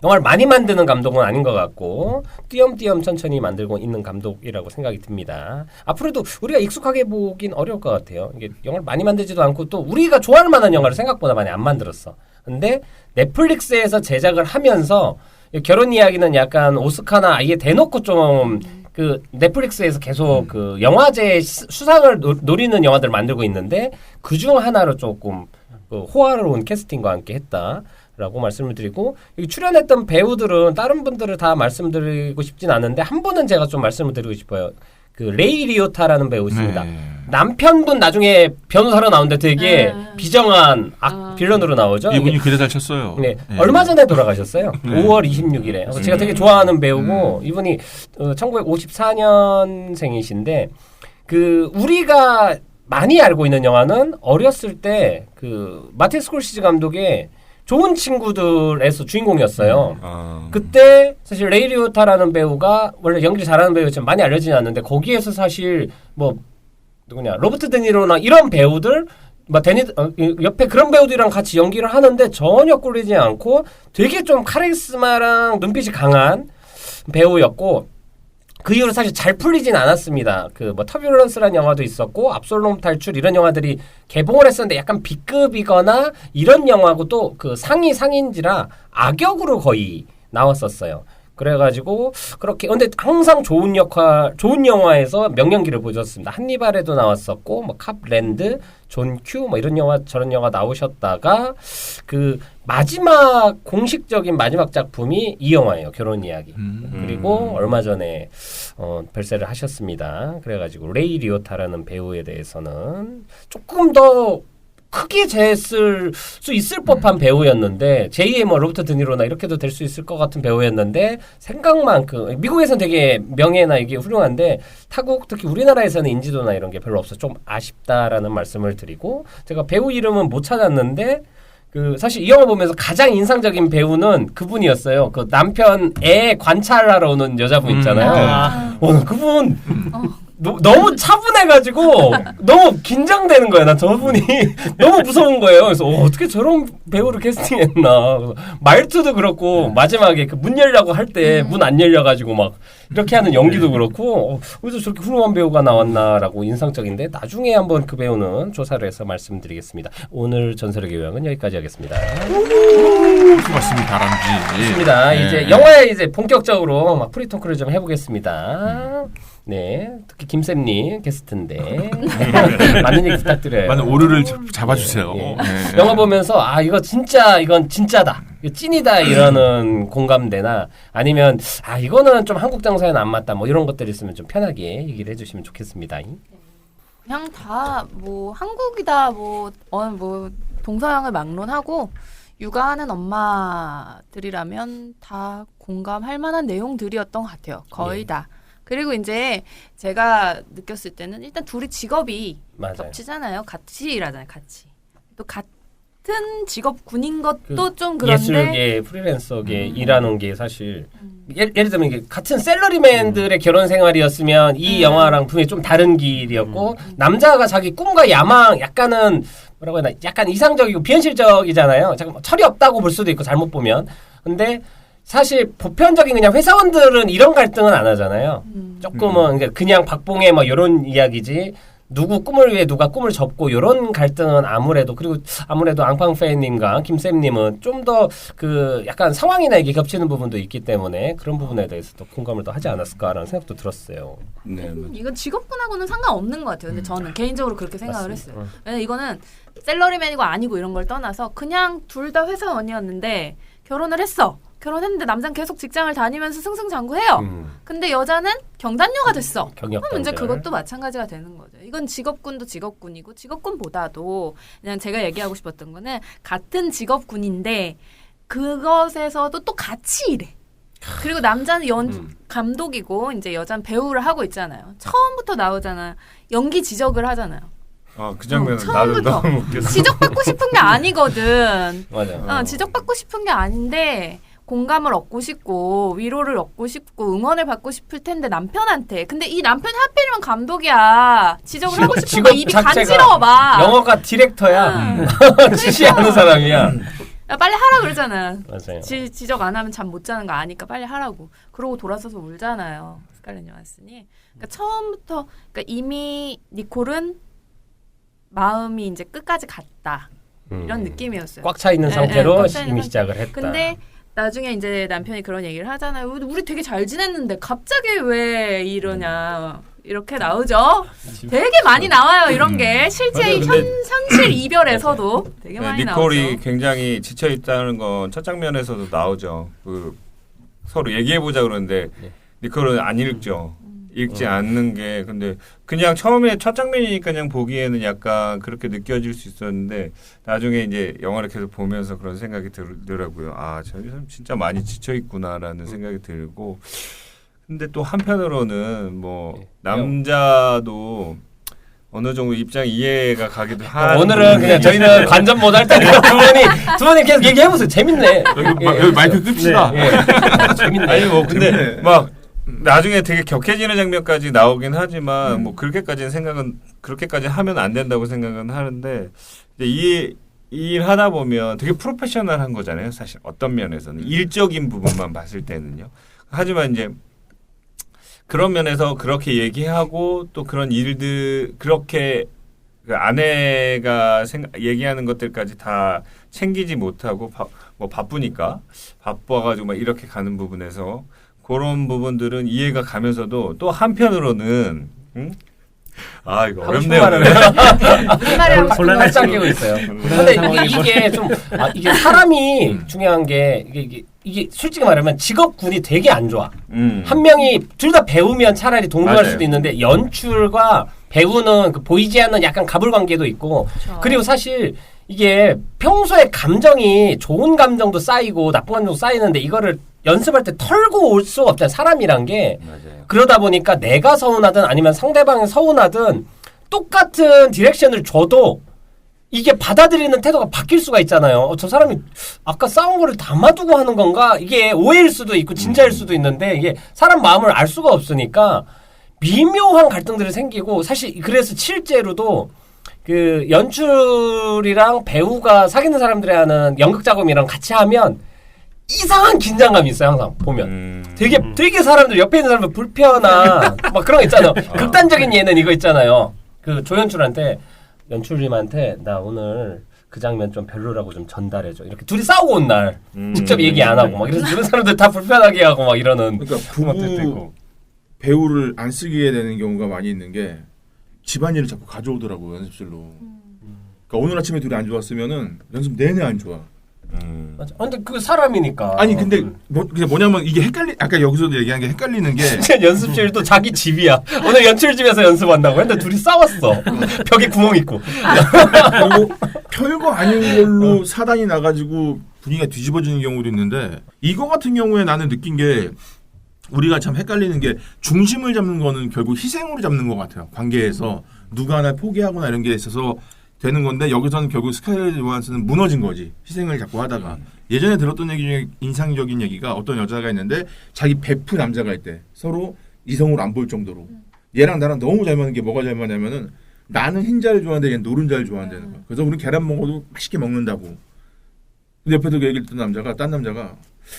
영화를 많이 만드는 감독은 아닌 것 같고 띄엄띄엄 천천히 만들고 있는 감독이라고 생각이 듭니다. 앞으로도 우리가 익숙하게 보긴 어려울 것 같아요. 이게 영화를 많이 만들지도 않고 또 우리가 좋아할 만한 영화를 생각보다 많이 안 만들었어. 근데 넷플릭스에서 제작을 하면서 결혼 이야기는 약간 오스카나 아예 대놓고 좀 넷플릭스에서 계속 영화제 수상을 노리는 영화들을 만들고 있는데 그중 하나로 조금 호화로운 캐스팅과 함께 했다라고 말씀을 드리고 여기 출연했던 배우들은 다른 분들을 다 말씀드리고 싶진 않은데 한 분은 제가 좀 말씀을 드리고 싶어요. 레이 리오타라는 배우 있습니다. 남편분 나중에 변호사로 나오는데 되게 비정한 빌런으로 나오죠. 이분이 그래 잘 쳤어요. 네. 얼마 전에 돌아가셨어요. 5월 26일에. 제가 되게 좋아하는 배우고 이분이 1954년생이신데 우리가 많이 알고 있는 영화는 어렸을 때 마틴 스콜시지 감독의 좋은 친구들에서 주인공이었어요. 그때 사실 레이 리오타라는 배우가 원래 연기 잘하는 배우였지만 많이 알려지지 않는데 거기에서 사실 로버트 드니로나 이런 배우들 옆에 그런 배우들이랑 같이 연기를 하는데 전혀 꿀리지 않고 되게 좀 카리스마랑 눈빛이 강한 배우였고 그 이후로 사실 잘 풀리진 않았습니다. 터뷸런스라는 영화도 있었고 압솔롬 탈출 이런 영화들이 개봉을 했었는데 약간 B급이거나 이런 영화고 또 상인지라 악역으로 거의 나왔었어요. 그래가지고 그렇게 근데 항상 좋은 영화에서 명연기를 보셨습니다. 한니발에도 나왔었고 뭐 캅랜드, 존 큐 뭐 이런 영화 저런 영화 나오셨다가 그 마지막 공식적인 마지막 작품이 이 영화예요. 결혼 이야기. 그리고 얼마 전에 별세를 하셨습니다. 그래가지고 레이 리오타라는 배우에 대해서는 조금 더 크게 재쓸 수 있을 법한 배우였는데 제2의 뭐 로버트 드니로나 이렇게도 될 수 있을 것 같은 배우였는데 생각만큼 미국에서는 되게 명예나 이게 훌륭한데 타국 특히 우리나라에서는 인지도나 이런 게 별로 없어 좀 아쉽다라는 말씀을 드리고 제가 배우 이름은 못 찾았는데 그 사실 이 영화 보면서 가장 인상적인 배우는 그분이었어요. 그 남편 애 관찰하러 오는 여자분 있잖아요. 그분 너무 차분해가지고 너무 긴장되는 거야. 난 저분이 너무 무서운 거예요. 그래서 어떻게 저런 배우를 캐스팅했나. 말투도 그렇고 마지막에 그 문 열려고 할 때 문 안 열려가지고 막 이렇게 하는 연기도 그렇고 어디서 저렇게 훌륭한 배우가 나왔나라고 인상적인데 나중에 한번 그 배우는 조사를 해서 말씀드리겠습니다. 오늘 전설의 교양은 여기까지 하겠습니다. 수고하셨습니다, 다람쥐. 좋습니다. 이제 영화에 이제 본격적으로 막 프리토크를 좀 해보겠습니다. 네, 특히 김쌤님 게스트인데 많은 얘기 부탁드려요. 많은 오류를 잡아주세요. 예. 네. 영화 보면서 이건 진짜다, 이거 찐이다 이러는 공감대나 아니면 이거는 좀 한국 장사에는 안 맞다 뭐 이런 것들 있으면 좀 편하게 얘기를 해주시면 좋겠습니다. 그냥 다 뭐 한국이다 뭐 동서양을 막론하고 육아하는 엄마들이라면 다 공감할 만한 내용들이었던 것 같아요. 거의 다. 그리고 이제 제가 느꼈을 때는 일단 둘이 직업이 맞아요. 겹치잖아요. 같이 일하잖아요. 같이. 또 같은 직업군인 것도 좀 그런데 예술계 프리랜서계 일하는 게 사실 예를 들면 이게 같은 셀러리맨들의 결혼 생활이었으면 이 영화랑 분명히 좀 다른 길이었고 남자가 자기 꿈과 야망 약간은 뭐라고 해야 되나 약간 이상적이고 비현실적이잖아요. 잠깐 철이 없다고 볼 수도 있고 잘못 보면 근데 사실 보편적인 그냥 회사원들은 이런 갈등은 안 하잖아요. 조금은 그냥 박봉의 뭐 이런 이야기지. 누구 꿈을 위해 누가 꿈을 접고 이런 갈등은 아무래도 그리고 아무래도 앙팡페이님과 김쌤님은 좀 더 그 약간 상황이나 이게 겹치는 부분도 있기 때문에 그런 부분에 대해서 또 공감을 더 하지 않았을까라는 생각도 들었어요. 네. 이건 직업군하고는 상관없는 것 같아요. 근데 저는 개인적으로 그렇게 생각을 했어요. 왜냐면 이거는 셀러리맨이고 아니고 이런 걸 떠나서 그냥 둘 다 회사원이었는데 결혼을 했어. 결혼했는데 남자는 계속 직장을 다니면서 승승장구해요. 근데 여자는 경단녀가 됐어. 그럼 이제 그것도 마찬가지가 되는 거죠. 이건 직업군도 직업군이고 직업군보다도 그냥 제가 얘기하고 싶었던 거는 같은 직업군인데 그것에서도 또 같이 일해. 그리고 남자는 감독이고 이제 여자는 배우를 하고 있잖아요. 처음부터 나오잖아. 연기 지적을 하잖아요. 그 장면은 나도 처음부터 너무 웃겼어. 지적받고 싶은 게 아니거든. 맞아. 지적받고 싶은 게 아닌데 공감을 얻고 싶고 위로를 얻고 싶고 응원을 받고 싶을 텐데 남편한테. 근데 이 남편이 하필이면 감독이야. 지적을 하고 싶은 거 입이 간지러워 봐. 영화가 디렉터야. 지시하는 사람이야. 야, 빨리 하라 그러잖아. 맞아요. 지적 안 하면 잠 못 자는 거 아니까 빨리 하라고. 그러고 돌아서서 울잖아요. 스칼렛 요한슨이. 그러니까 처음부터 그러니까 이미 니콜은 마음이 이제 끝까지 갔다. 이런 느낌이었어요. 꽉 차 있는 상태로 꽉 차 있는 이미 시작을 했다. 근데 나중에 이제 남편이 그런 얘기를 하잖아요. 우리 되게 잘 지냈는데 갑자기 왜 이러냐. 이렇게 나오죠. 되게 많이 나와요. 이런 게 실제 현실 이별에서도 되게 많이 나오죠. 니콜이 굉장히 지쳐 있다는 건 첫 장면에서도 나오죠. 그 서로 얘기해 보자 그러는데 니콜은 안 읽죠. 읽지 않는 게 근데 그냥 처음에 첫 장면이니까 그냥 보기에는 약간 그렇게 느껴질 수 있었는데 나중에 이제 영화를 계속 보면서 그런 생각이 들더라고요. 저 사람 진짜 많이 지쳐 있구나라는 생각이 들고 근데 또 한편으로는 뭐 남자도 어느 정도 입장 이해가 가기도 하는 오늘은 그냥 저희는 관전 못 할 때는 두 분이 계속 얘기해보세요. 재밌네. 여기 마이크 끕시다. 재밌네. 아니 뭐 근데 재밌네. 막 나중에 되게 격해지는 장면까지 나오긴 하지만 뭐 그렇게까지 하면 안 된다고 생각은 하는데 이 일 하다 보면 되게 프로페셔널한 거잖아요. 사실 어떤 면에서는 일적인 부분만 봤을 때는요. 하지만 이제 그런 면에서 그렇게 얘기하고 또 그런 일들 그렇게 그 아내가 얘기하는 것들까지 다 챙기지 못하고 뭐 바쁘니까 바빠가지고 막 이렇게 가는 부분에서 그런 부분들은 이해가 가면서도 또 한편으로는 아 이거 하고 싶은 어렵네요. 말을 말을 곤란할 짱기고 있어요. 근데 이게 좀 이게 사람이 중요한 게 이게 솔직히 말하면 직업군이 되게 안 좋아. 한 명이 둘 다 배우면 차라리 동조할 맞아요. 수도 있는데 연출과 배우는 그 보이지 않는 약간 가불관계도 있고 그렇죠. 그리고 사실 이게 평소에 감정이 좋은 감정도 쌓이고 나쁜 감정도 쌓이는데 이거를 연습할 때 털고 올 수가 없잖아요. 사람이란 게. 맞아요. 그러다 보니까 내가 서운하든 아니면 상대방이 서운하든 똑같은 디렉션을 줘도 이게 받아들이는 태도가 바뀔 수가 있잖아요. 저 사람이 아까 싸운 거를 담아두고 하는 건가? 이게 오해일 수도 있고 진짜일 수도 있는데 이게 사람 마음을 알 수가 없으니까 미묘한 갈등들이 생기고 사실 그래서 실제로도 그 연출이랑 배우가 사귀는 사람들이 하는 연극 작업이랑 같이 하면 이상한 긴장감이 있어요. 항상 보면 되게 사람들 옆에 있는 사람들 불편한 막 그런 거 있잖아요. 극단적인 예는 이거 있잖아요. 그 조연출한테 연출님한테 나 오늘 그 장면 좀 별로라고 좀 전달해줘. 이렇게 둘이 싸우고 온 날 직접 얘기 안 하고 막 이래서 주변 사람들 다 불편하게 하고 막 이러는. 그러니까 그런 것들도 부부 있고. 배우를 안 쓰게 되는 경우가 많이 있는 게 집안일을 자꾸 가져오더라고 연습실로. 그러니까 오늘 아침에 둘이 안 좋았으면은 연습 내내 안 좋아. 맞아. 근데 그 사람이니까. 아니 근데 그냥 뭐냐면 이게 아까 여기서도 얘기한 게 헷갈리는 게 진짜 연습실도 자기 집이야. 오늘 연출집에서 연습한다고. 근데 둘이 싸웠어. 벽에 구멍 있고. 그리고 별거 아닌 걸로 사단이 나가지고 분위기가 뒤집어지는 경우도 있는데 이거 같은 경우에 나는 느낀 게 우리가 참 헷갈리는 게 중심을 잡는 거는 결국 희생으로 잡는 것 같아요. 관계에서 누가 하나 포기하거나 이런 게 있어서 되는 건데 여기서는 결국 스카이레트 요한슨은 무너진 거지. 희생을 자꾸 하다가. 예전에 들었던 얘기 중에 인상적인 얘기가 어떤 여자가 있는데 자기 베프 남자가 있대. 서로 이성으로 안 볼 정도로. 얘랑 나랑 너무 잘 맞는 게 뭐가 잘 맞냐면은 나는 흰자를 좋아하는데 얘는 노른자를 좋아한다는 거야. 그래서 우리 계란 먹어도 맛있게 먹는다고. 근데 옆에서 그 얘기를 듣는 남자가 딴 남자가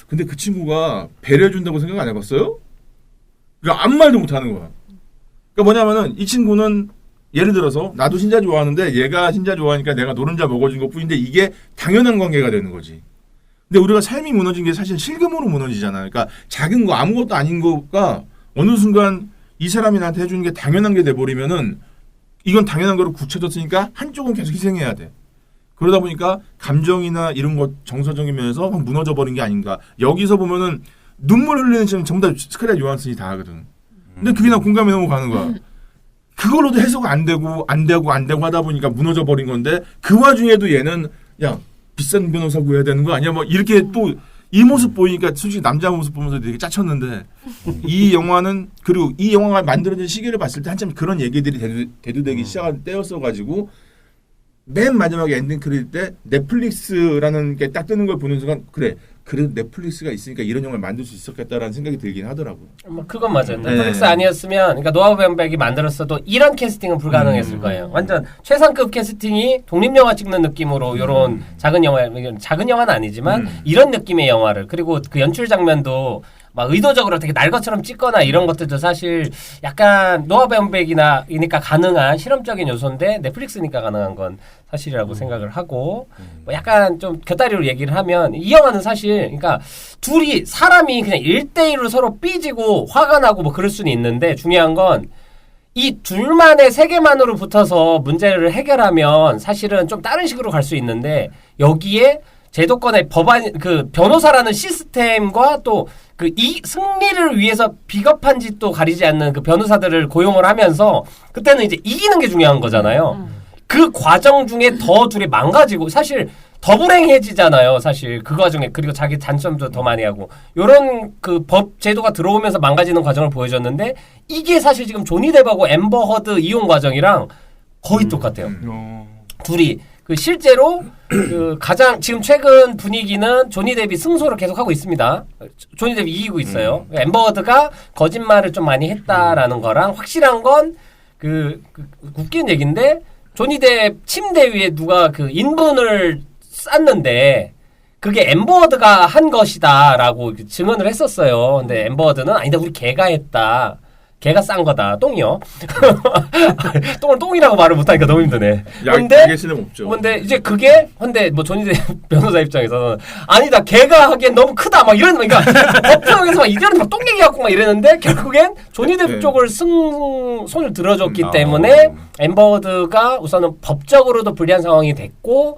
근데 그 친구가 배려해준다고 생각 안 해봤어요? 그러니까 아무 말도 못하는 거야. 그러니까 뭐냐면은 이 친구는 예를 들어서 나도 신자 좋아하는데 얘가 신자 좋아하니까 내가 노른자 먹어준 것 뿐인데 이게 당연한 관계가 되는 거지. 근데 우리가 삶이 무너진 게 사실 실금으로 무너지잖아. 그러니까 작은 거 아무것도 아닌 거가 어느 순간 이 사람이 나한테 해주는 게 당연한 게 돼버리면은 이건 당연한 거로 굳혀졌으니까 한쪽은 계속 희생해야 돼. 그러다 보니까 감정이나 이런 것 정서적인 면에서 무너져 버린 게 아닌가. 여기서 보면은 눈물 흘리는 지금 전부 다 스카이레트 요한슨이 다 하거든. 근데 그게 나 공감이 너무 가는 거야. 그걸로도 해석 안 되고 하다 보니까 무너져 버린 건데 그 와중에도 얘는 야 비싼 변호사 구해야 되는 거 아니야? 뭐 이렇게 또 이 모습 보이니까 솔직히 남자 모습 보면서 되게 짜쳤는데 이 영화는 그리고 이 영화가 만들어진 시기를 봤을 때 한참 그런 얘기들이 대두되기 시작한 때였어가지고 맨 마지막에 엔딩 크레딧 때 넷플릭스라는 게 딱 뜨는 걸 보는 순간 그래 그래도 넷플릭스가 있으니까 이런 영화를 만들 수 있었겠다라는 생각이 들긴 하더라고요. 그건 맞아요. 넷플릭스 아니었으면 그러니까 노아 뱀백이 만들었어도 이런 캐스팅은 불가능했을 거예요. 완전 최상급 캐스팅이 독립영화 찍는 느낌으로 이런 작은 영화는 아니지만 이런 느낌의 영화를 그리고 그 연출 장면도 막 의도적으로 되게 날 것처럼 찍거나 이런 것들도 사실 약간 노아 뱀백이니까 가능한 실험적인 요소인데 넷플릭스니까 가능한 건 사실이라고 생각을 하고 뭐 약간 좀 곁다리로 얘기를 하면 이 영화는 사실 그러니까 둘이 사람이 그냥 1대1로 서로 삐지고 화가 나고 뭐 그럴 수는 있는데 중요한 건 이 둘만의 세계만으로 붙어서 문제를 해결하면 사실은 좀 다른 식으로 갈 수 있는데 여기에 제도권의 법안 그 변호사라는 시스템과 또 그 이 승리를 위해서 비겁한 짓도 가리지 않는 그 변호사들을 고용을 하면서 그때는 이제 이기는 게 중요한 거잖아요. 그 과정 중에 더 둘이 망가지고 사실 더 불행해지잖아요. 사실 그 과정에 그리고 자기 단점도 더 많이 하고 요런 그 법 제도가 들어오면서 망가지는 과정을 보여줬는데 이게 사실 지금 조니 뎁하고 앰버 허드 이혼 과정이랑 거의 똑같아요. 둘이 그 실제로 그 가장 지금 최근 분위기는 조니 뎁이 승소를 계속하고 있습니다. 조니 뎁이 이기고 있어요. 앰버 허드가 거짓말을 좀 많이 했다라는 거랑 확실한 건 그 웃긴 얘기인데 조니 뎁 침대 위에 누가 그 인분을 쌌는데 그게 앰버 허드가 한 것이다라고 증언을 했었어요. 근데 앰버 허드는 아니다 우리 걔가 했다. 개가 싼 거다. 똥이요. 똥을 똥이라고 말을 못하니까 너무 힘드네. 약의 신은 없죠. 근데 이제 근데 뭐 조니 데pp 변호사 입장에서는 아니다. 개가 하기엔 너무 크다. 막 이런 그러니까 법정에서 막 이전에 막 똥 얘기하고 막 이랬는데 결국엔 조니 데pp 쪽을 손을 들어줬기 때문에 앰버드가 우선은 법적으로도 불리한 상황이 됐고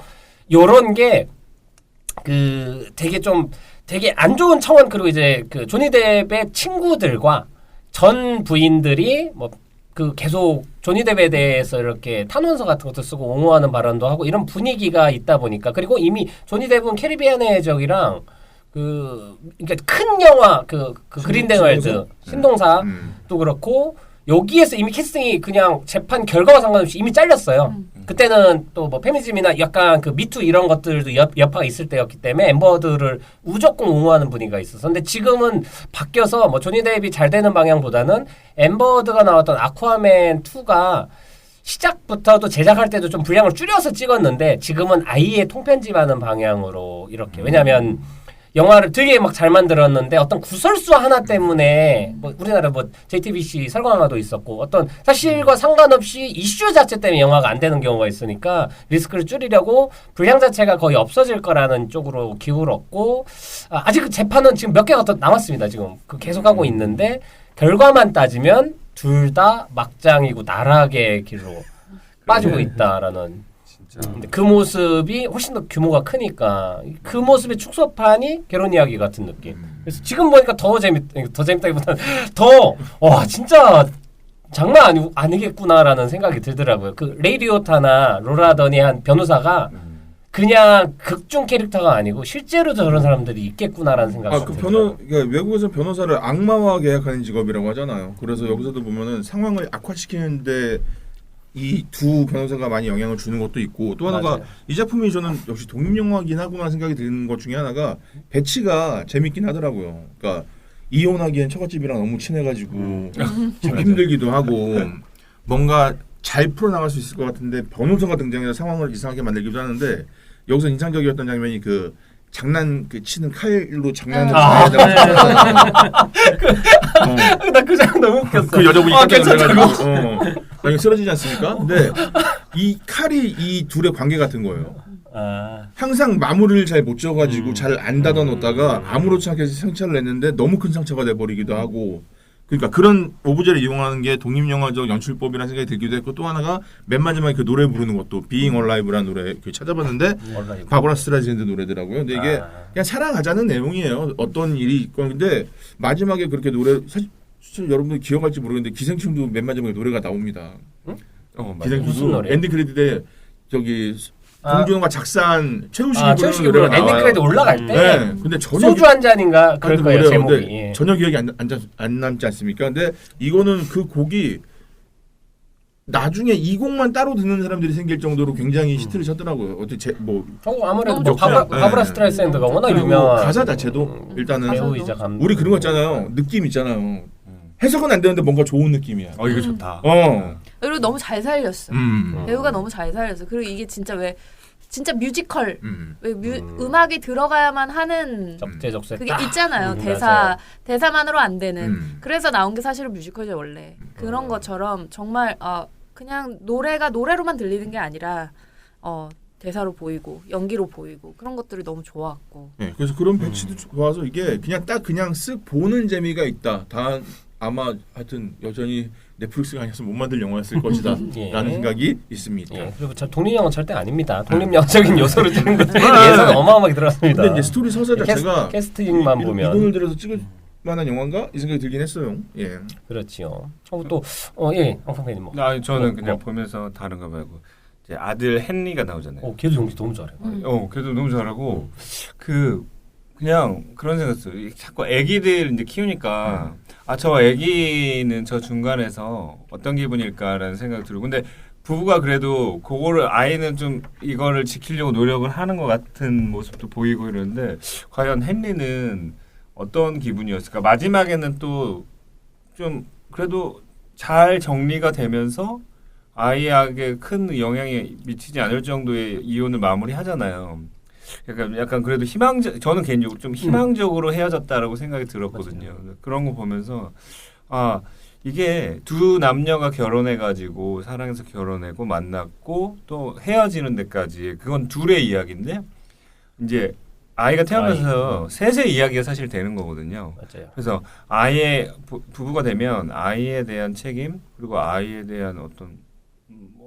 요런 게 되게 안 좋은 청원 그리고 이제 그 조니 데pp의 친구들과 전 부인들이 계속 조니 데pp에 대해서 이렇게 탄원서 같은 것도 쓰고 옹호하는 발언도 하고 이런 분위기가 있다 보니까 그리고 이미 조니 데pp은 캐리비안의 적이랑 그러니까 큰 영화 그린데월드 신동사도 그렇고 여기에서 이미 캐스팅이 그냥 재판 결과와 상관없이 이미 잘렸어요. 그때는 또 뭐 페미니즘이나 약간 그 미투 이런 것들도 여파가 있을 때였기 때문에 앰버드를 무조건 옹호하는 분위기가 있었어. 근데 지금은 바뀌어서 뭐 조니 데pp이 잘 되는 방향보다는 앰버드가 나왔던 아쿠아맨 2가 시작부터도 제작할 때도 좀 분량을 줄여서 찍었는데 지금은 아예 통편집하는 방향으로 이렇게 왜냐하면 영화를 되게 막 잘 만들었는데 어떤 구설수 하나 때문에 뭐 우리나라 뭐 JTBC 설광화도 있었고 어떤 사실과 상관없이 이슈 자체 때문에 영화가 안 되는 경우가 있으니까 리스크를 줄이려고 분량 자체가 거의 없어질 거라는 쪽으로 기울었고 아직 그 재판은 지금 몇 개가 더 남았습니다. 지금 계속하고 있는데 결과만 따지면 둘 다 막장이고 나락의 길로 빠지고 있다라는 근데 그 모습이 훨씬 더 규모가 크니까 그 모습의 축소판이 결혼 이야기 같은 느낌. 그래서 지금 보니까 더 재밌다기보다는 와 진짜 장난 아니겠구나라는 생각이 들더라고요. 그 레이 리오타나 로라 더니 한 변호사가 그냥 극중 캐릭터가 아니고 실제로 저런 사람들이 있겠구나라는 생각이 들어요. 그러니까 외국에서 변호사를 악마와 계약하는 직업이라고 하잖아요. 그래서 여기서도 보면은 상황을 악화시키는데 이 두 변호사가 많이 영향을 주는 것도 있고 또 하나가 맞아요. 이 작품이 저는 역시 독립영화긴 하구나 생각이 드는 것 중에 하나가 배치가 재밌긴 하더라고요. 그러니까 이혼하기엔 처갓집이랑 너무 친해가지고 참 힘들기도 하고 뭔가 잘 풀어나갈 수 있을 것 같은데 변호사가 등장해서 상황을 이상하게 만들기도 하는데 여기서 인상적이었던 장면이 장난 치는 칼로 장난을 나 그 장면 너무 웃겼어. 그 여자분이 깜짝 놀라가지고 쓰러지지 않습니까? 근데 이 칼이 이 둘의 관계 같은 거예요. 항상 마무리를 잘 못 지어가지고 잘 안 닫아놓다가 아무렇지 않게 상처를 냈는데 너무 큰 상처가 돼버리기도 하고 그러니까 그런 오브제를 이용하는 게 독립영화적 연출법이라는 생각이 들기도 했고 또 하나가 맨 마지막에 그 노래 부르는 것도 Being Alive라는 노래 찾아봤는데 바브라 스트라이샌드 노래더라고요. 근데 이게 그냥 사랑하자는 내용이에요. 어떤 일이 있건 근데 마지막에 그렇게 노래 사실 여러분들 기억할지 모르겠는데 기생충도 맨 마지막에 노래가 나옵니다. 기생충도 엔딩 크레딧에 봉준호가 작사한 최우식이 부르는 엔딩 크레딧 올라갈 때 네. 근데 소주 한 잔인가 그럴 거예요. 제목이 전혀 기억이 안 남지 않습니까? 근데 이거는 그 곡이 나중에 이 곡만 따로 듣는 사람들이 생길 정도로 굉장히 히트를 쳤더라고요. 어떻게 아무래도 바브라 스트라이샌드가 워낙 유명한 가사 자체도 일단은 배우이자 감독. 우리 그런 거 있잖아요. 느낌 있잖아요. 해석은 안 되는데 뭔가 좋은 느낌이야. 이거 좋다. 그리고 너무 잘 살렸어. 배우가 너무 잘 살렸어. 그리고 이게 진짜 진짜 뮤지컬 왜 음악이 들어가야만 하는 적재적소에 그게 딱. 있잖아요. 대사만으로 안 되는. 그래서 나온 게 사실은 뮤지컬이죠 원래. 그런 것처럼 정말 그냥 노래가 노래로만 들리는 게 아니라 대사로 보이고 연기로 보이고 그런 것들이 너무 좋았고. 네, 그래서 그런 배치도 좋아서 이게 그냥 쓱 보는 재미가 있다. 아마 하여튼 여전히 넷플릭스가 아니어서 못 만들 영화였을 것이다 라는 생각이 있습니다. 그리고 독립영화 절대 아닙니다. 독립영화적인 요소를 주는 것들이 예산 어마어마하게 들어갔습니다. 근데 이제 스토리 서사 자체가 캐스팅만 보면 이 돈을 들여서 찍을 만한 영화인가? 이 생각이 들긴 했어요. 예. 그렇지요. 또 황상팬님 뭐. 저는 그냥 보면서 다른 거 말고 이제 아들 헨리가 나오잖아요. 걔도 연기 너무 잘해. 걔도 너무 잘하고 그냥 그런 생각했어요. 자꾸 아기들 이제 키우니까 저 아기는 저 중간에서 어떤 기분일까라는 생각이 들고 근데 부부가 그래도 그거를 아이는 좀 이거를 지키려고 노력을 하는 것 같은 모습도 보이고 이러는데 과연 헨리는 어떤 기분이었을까? 마지막에는 또 좀 그래도 잘 정리가 되면서 아이에게 큰 영향이 미치지 않을 정도의 이혼을 마무리하잖아요. 약간 그래도 저는 개인적으로 좀 희망적으로 헤어졌다라고 생각이 들었거든요. 그런 거 보면서 이게 두 남녀가 결혼해가지고 사랑해서 결혼하고 만났고 또 헤어지는 데까지 그건 둘의 이야기인데 이제 아이가 태어나서 셋의 이야기가 사실 되는 거거든요. 맞아요. 그래서 아이의 부부가 되면 아이에 대한 책임 그리고 아이에 대한 어떤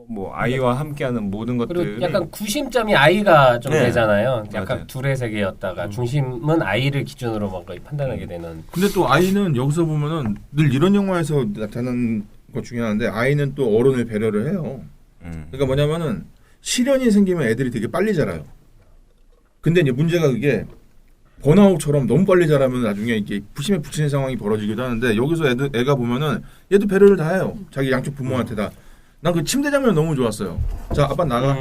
뭐 아이와 함께하는 모든 것들이 그리고 약간 구심점이 아이가 좀 네. 되잖아요. 약간 맞아요. 둘의 세계였다가 중심은 아이를 기준으로 뭔가 판단하게 되는. 근데 또 아이는 여기서 보면은 늘 이런 영화에서 나타나는 것 중에 하나인데 아이는 또 어른을 배려를 해요. 그러니까 뭐냐면은 시련이 생기면 애들이 되게 빨리 자라요. 근데 이제 문제가 그게 번아웃처럼 너무 빨리 자라면 나중에 이게 부심에 부치는 상황이 벌어지기도 하는데 여기서 애가 보면은 얘도 배려를 다 해요. 자기 양쪽 부모한테 다. 난 그 침대 장면 너무 좋았어요. 자, 아빠 나가.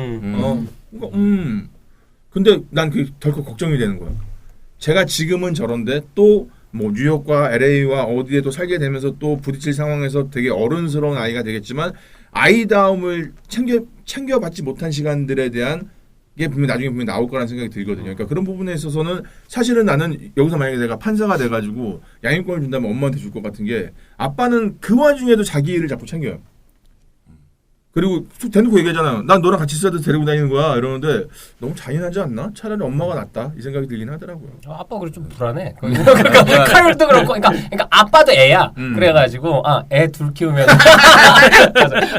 근데 난 그 덜컥 걱정이 되는 거야. 제가 지금은 저런데 또 뭐 뉴욕과 LA와 어디에도 살게 되면서 또 부딪힐 상황에서 되게 어른스러운 아이가 되겠지만 아이다움을 챙겨받지 못한 시간들에 대한 게 분명 나중에 분명 나올 거라는 생각이 들거든요. 그러니까 그런 부분에 있어서는 사실은 나는 여기서 만약에 내가 판사가 돼가지고 양육권을 준다면 엄마한테 줄 것 같은 게 아빠는 그 와중에도 자기 일을 자꾸 챙겨요. 그리고 대놓고 얘기하잖아요. 난 너랑 같이 있어도 데리고 다니는 거야. 이러는데 너무 잔인하지 않나? 차라리 엄마가 낫다. 이 생각이 들긴 하더라고요. 아빠 그래 좀 불안해. 그러니까 칼도 그렇고, 그러니까 아빠도 애야. 그래가지고 애 둘 키우면.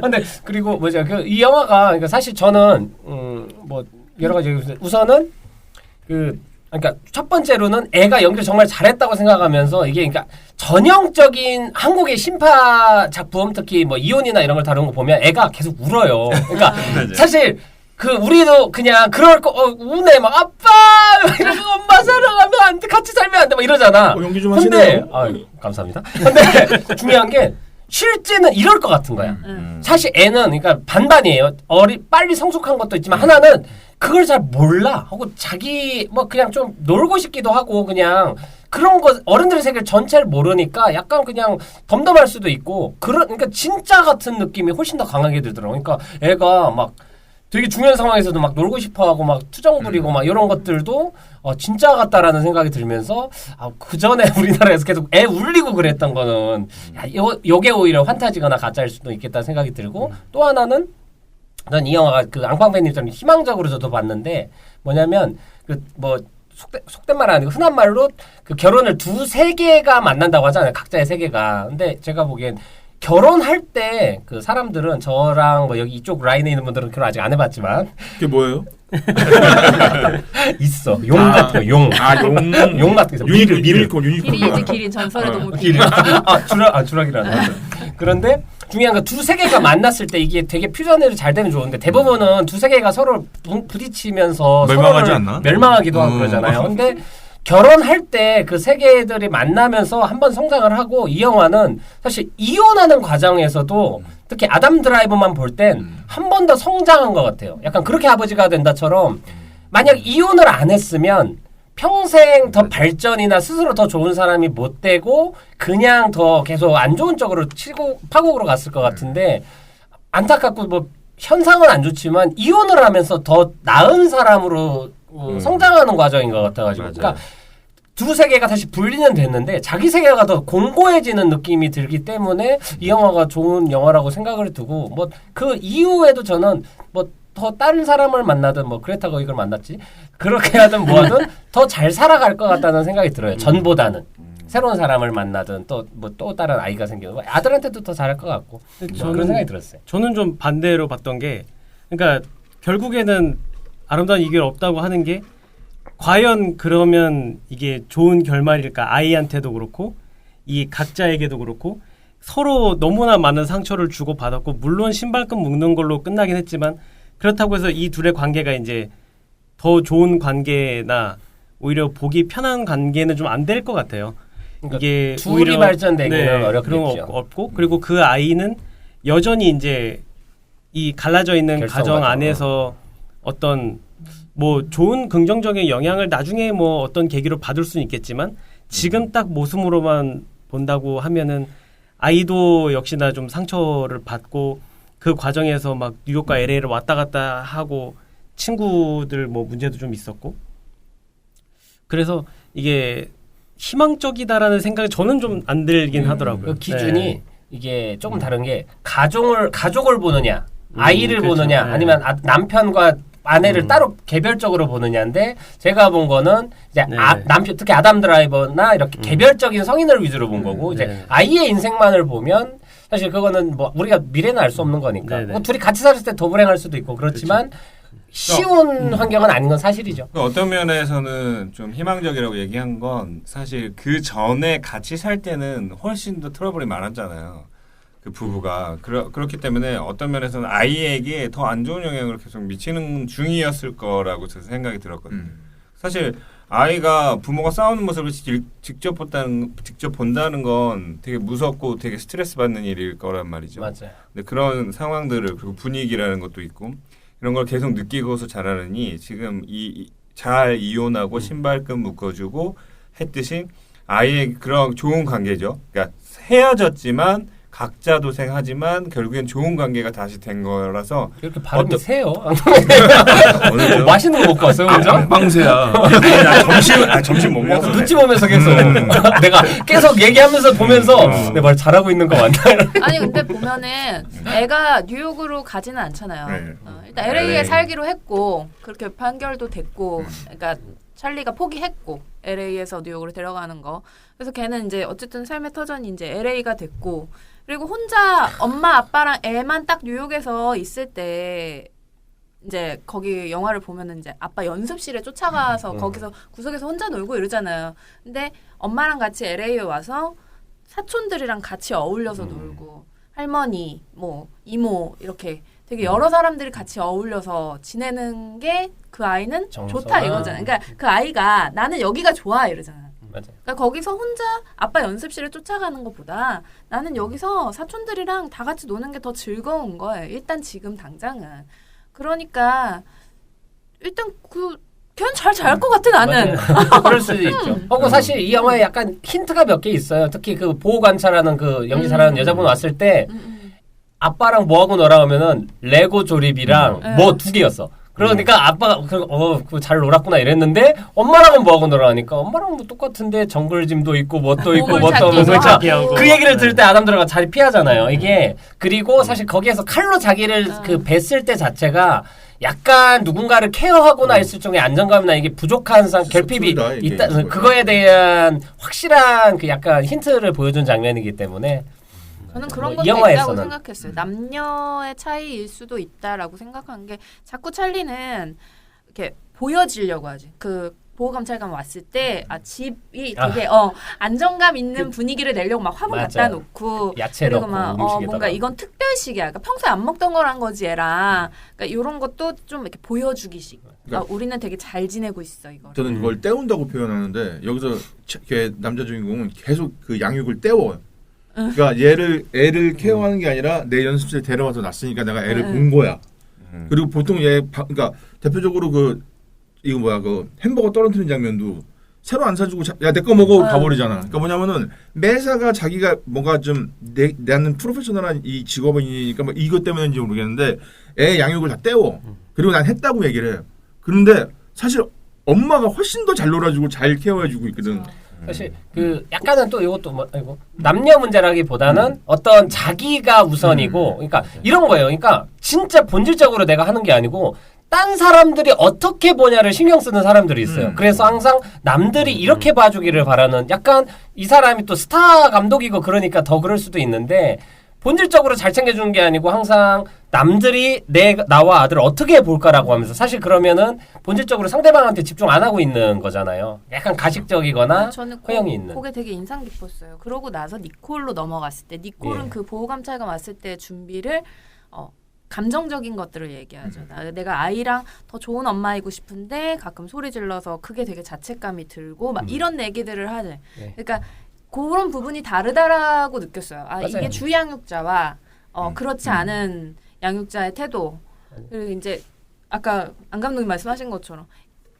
근데 그리고 뭐죠? 이 영화가 그러니까 사실 저는 뭐 여러 가지 우선은 그러니까 첫 번째로는 애가 연기를 정말 잘했다고 생각하면서 이게 그러니까 전형적인 한국의 심파 작품 특히 뭐 이혼이나 이런 걸 다루는 거 보면 애가 계속 울어요. 그러니까 사실 우리도 그냥 그럴 거 우네 막 아빠 이러고 엄마 사랑하면 안 돼 같이 살면 안 돼 막 이러잖아. 연기 좀 하시네요. 감사합니다. 근데 중요한 게 실제는 이럴 것 같은 거야. 사실 애는 그러니까 반반이에요. 빨리 성숙한 것도 있지만 하나는 그걸 잘 몰라 하고 자기 뭐 그냥 좀 놀고 싶기도 하고 그냥 그런 거 어른들의 세계를 전체를 모르니까 약간 그냥 덤덤할 수도 있고 그러니까 진짜 같은 느낌이 훨씬 더 강하게 들더라고. 그러니까 애가 막 되게 중요한 상황에서도 막 놀고 싶어하고 막 투정 부리고 막 이런 것들도 진짜 같다라는 생각이 들면서 그 전에 우리나라에서 계속 애 울리고 그랬던 거는 요게 오히려 환타지거나 가짜일 수도 있겠다 생각이 들고 또 하나는 전 이 영화가 그 앙팡배님처럼 희망적으로 저도 봤는데 뭐냐면 속된 말 아니고 흔한 말로 그 결혼을 두 세계가 만난다고 하잖아요. 각자의 세계가. 근데 제가 보기엔 결혼할 때 그 사람들은 저랑 뭐 여기 이쪽 라인에 있는 분들은 결혼 아직 안 해봤지만 그게 뭐예요? 있어. 용 같은 거, 용. 용 같은 거. 유니콘. 기린이지 기린 전설의 동물 기린. 주라기라는. 그런데 중요한 건 두 세계가 만났을 때 이게 되게 퓨전이 잘 되면 좋은데 대부분은 두 세계가 서로 부딪히면서 멸망하지 않나? 멸망하기도 하고 그러잖아요. 근데 결혼할 때 그 세계들이 만나면서 한번 성장을 하고 이 영화는 사실 이혼하는 과정에서도 특히 아담 드라이버만 볼 땐 한 번 더 성장한 것 같아요. 약간 그렇게 아버지가 된다처럼 만약 이혼을 안 했으면 평생 더 발전이나 스스로 더 좋은 사람이 못 되고 그냥 더 계속 안 좋은 쪽으로 파국으로 갔을 것 같은데 안타깝고 뭐 현상은 안 좋지만 이혼을 하면서 더 나은 사람으로 성장하는 과정인 것 같아가지고 그러니까 두 세계가 다시 분리는 됐는데 자기 세계가 더 공고해지는 느낌이 들기 때문에 이 영화가 좋은 영화라고 생각을 두고 뭐 그 이후에도 저는 뭐 더 다른 사람을 만나든 뭐 그레타가 이걸 만났지 그렇게 하든 뭐하든 더 잘 살아갈 것 같다는 생각이 들어요. 전보다는 새로운 사람을 만나든 또 다른 아이가 생기든 아들한테도 더 잘할 것 같고 그런 생각이 들었어요. 저는 좀 반대로 봤던 게 그러니까 결국에는 아름다운 이별 없다고 하는 게 과연 그러면 이게 좋은 결말일까? 아이한테도 그렇고 이 각자에게도 그렇고 서로 너무나 많은 상처를 주고 받았고 물론 신발끈 묶는 걸로 끝나긴 했지만 그렇다고 해서 이 둘의 관계가 이제 더 좋은 관계나 오히려 보기 편한 관계는 좀 안 될 것 같아요. 그러니까 이게 둘이 오히려 발전되기는 어렵겠죠. 그런 거 없고 그리고 그 아이는 여전히 이제 이 갈라져 있는 가정 안에서 어떤 뭐 좋은 긍정적인 영향을 나중에 뭐 어떤 계기로 받을 수는 있겠지만 지금 딱 모습으로만 본다고 하면은 아이도 역시나 좀 상처를 받고 그 과정에서 막 뉴욕과 LA를 왔다 갔다 하고 친구들 뭐 문제도 좀 있었고 그래서 이게 희망적이다라는 생각이 저는 좀 안 들긴 하더라고요. 그 기준이 이게 조금 다른 게 가족을 보느냐, 아이를 그렇죠. 보느냐, 네. 아니면 남편과 아내를 따로 개별적으로 보느냐인데 제가 본 거는 이제 네. 남편 특히 아담 드라이버나 이렇게 개별적인 성인을 위주로 본 거고 이제 네. 아이의 인생만을 보면 사실 그거는 뭐 우리가 미래는 알 수 없는 거니까 네, 네. 뭐 둘이 같이 살았을 때 더 불행할 수도 있고 그렇지만 쉬운 환경은 아닌 건 사실이죠. 어떤 면에서는 좀 희망적이라고 얘기한 건 사실 그 전에 같이 살 때는 훨씬 더 트러블이 많았잖아요. 그 부부가 그렇기 때문에 어떤 면에서는 아이에게 더 안 좋은 영향을 계속 미치는 중이었을 거라고 저 생각이 들었거든요. 사실 아이가 부모가 싸우는 모습을 직접 본다는 건 되게 무섭고 되게 스트레스 받는 일일 거란 말이죠. 맞아요. 근데 그런 상황들을 그리고 분위기라는 것도 있고 이런 걸 계속 느끼고서 자라느니 지금 잘 이혼하고 신발끈 묶어주고 했듯이 아이의 그런 좋은 관계죠. 그러니까 헤어졌지만 각자 도생하지만 결국엔 좋은 관계가 다시 된 거라서 이렇게 발음이 세요. 오늘도 맛있는 거 먹고 왔어요, 그죠? 빵새야. 점심 못 먹었어. 눈치 보면서 계속 내가 계속 얘기하면서 보면서 내 말 잘하고 있는 거 맞나? 아니 근데 보면은 애가 뉴욕으로 가지는 않잖아요. 네. 일단 LA에 LA. 살기로 했고 그렇게 판결도 됐고, 그러니까 찰리가 포기했고 LA에서 뉴욕으로 데려가는 거. 그래서 걔는 이제 어쨌든 삶의 터전이 이제 LA가 됐고, 그리고 혼자 엄마 아빠랑 애만 딱 뉴욕에서 있을 때 이제 거기 영화를 보면은 이제 아빠 연습실에 쫓아가서 거기서 구석에서 혼자 놀고 이러잖아요. 근데 엄마랑 같이 LA에 와서 사촌들이랑 같이 어울려서 놀고 할머니, 뭐 이모 이렇게 되게 여러 사람들이 같이 어울려서 지내는 게 그 아이는 정서가. 좋다 이거잖아요. 그러니까 그 아이가 나는 여기가 좋아 이러잖아요. 맞아요. 그러니까 거기서 혼자 아빠 연습실에 쫓아가는 것보다 나는 여기서 사촌들이랑 다 같이 노는 게 더 즐거운 거예요. 일단 지금 당장은. 그러니까 일단 걔는 잘 것 같아 나는. 그럴 수도 있죠. 하고 사실 이 영화에 약간 힌트가 몇 개 있어요. 특히 그 보호관찰하는 그 연기 잘하는 여자분 왔을 때 아빠랑 뭐하고 놀아 하면은 레고 조립이랑 뭐 2개였어. 그러니까 아빠가 그거 잘 놀았구나 이랬는데 엄마랑은 뭐하고 놀아 하니까 엄마랑 뭐 똑같은데 정글짐도 있고 뭣도 있고 뭣도 하면서 그 얘기를 들을 때 아담 들어가 자리 피하잖아요. 이게 그리고 사실 거기에서 칼로 자기를 그 뱄을 때 자체가 약간 누군가를 케어하거나 있을 정도의 안정감이나 이게 부족한 결핍이 있다. 그거에 대한 확실한 그 약간 힌트를 보여준 장면이기 때문에 저는 그런 이 것도 영화에서는. 있다고 생각했어요. 남녀의 차이일 수도 있다라고 생각한 게 자꾸 찰리는 이렇게 보여지려고 하지. 그 보호감찰관 왔을 때 집이 되게 안정감 있는 분위기를 내려고 막 화분 맞아요. 갖다 놓고 야채 그리고 넣고 막 음식에다가. 뭔가 이건 특별식이야. 그러니까 평소에 안 먹던 거란 거지 얘랑. 그러니까 이런 것도 좀 이렇게 보여주기식. 그러니까 우리는 되게 잘 지내고 있어 이거. 저는 그걸 때운다고 표현하는데 여기서 남자 주인공은 계속 그 양육을 때워요. 그러니까 애를 케어하는 게 아니라 내 연습실에 데려와서 놨으니까 내가 애를 본 거야. 그리고 보통 그러니까 대표적으로 그 햄버거 떨어뜨리는 장면도 새로 안 사주고 야 내 거 먹어 가버리잖아. 그러니까 뭐냐면은 매사가 자기가 뭔가 좀 나는 프로페셔널한 이 직업이니까 뭐 이것 때문인지 모르겠는데 애 양육을 다 때워. 그리고 난 했다고 얘기를 해요. 그런데 사실 엄마가 훨씬 더 잘 놀아주고 잘 케어해주고 있거든. 사실 그 약간은 또 이것도 남녀 문제라기보다는 어떤 자기가 우선이고 그러니까 이런 거예요. 그러니까 진짜 본질적으로 내가 하는 게 아니고 딴 사람들이 어떻게 보냐를 신경 쓰는 사람들이 있어요. 그래서 항상 남들이 이렇게 봐주기를 바라는 약간 이 사람이 또 스타 감독이고 그러니까 더 그럴 수도 있는데 본질적으로 잘 챙겨주는 게 아니고 항상 남들이 나와 아들을 어떻게 볼까라고 하면서 사실 그러면은 본질적으로 상대방한테 집중 안 하고 있는 거잖아요. 약간 가식적이거나 저는 허영이 있는. 그게 되게 인상 깊었어요. 그러고 나서 니콜로 넘어갔을 때 니콜은 예. 그 보호감찰관 왔을 때 준비를 감정적인 것들을 얘기하죠. 내가 아이랑 더 좋은 엄마이고 싶은데 가끔 소리 질러서 그게 되게 자책감이 들고 막 이런 얘기들을 하죠. 예. 그러니까 그런 부분이 다르다라고 느꼈어요. 맞아요. 이게 주양육자와 그렇지 않은 양육자의 태도. 그리고 이제 아까 안 감독님 말씀하신 것처럼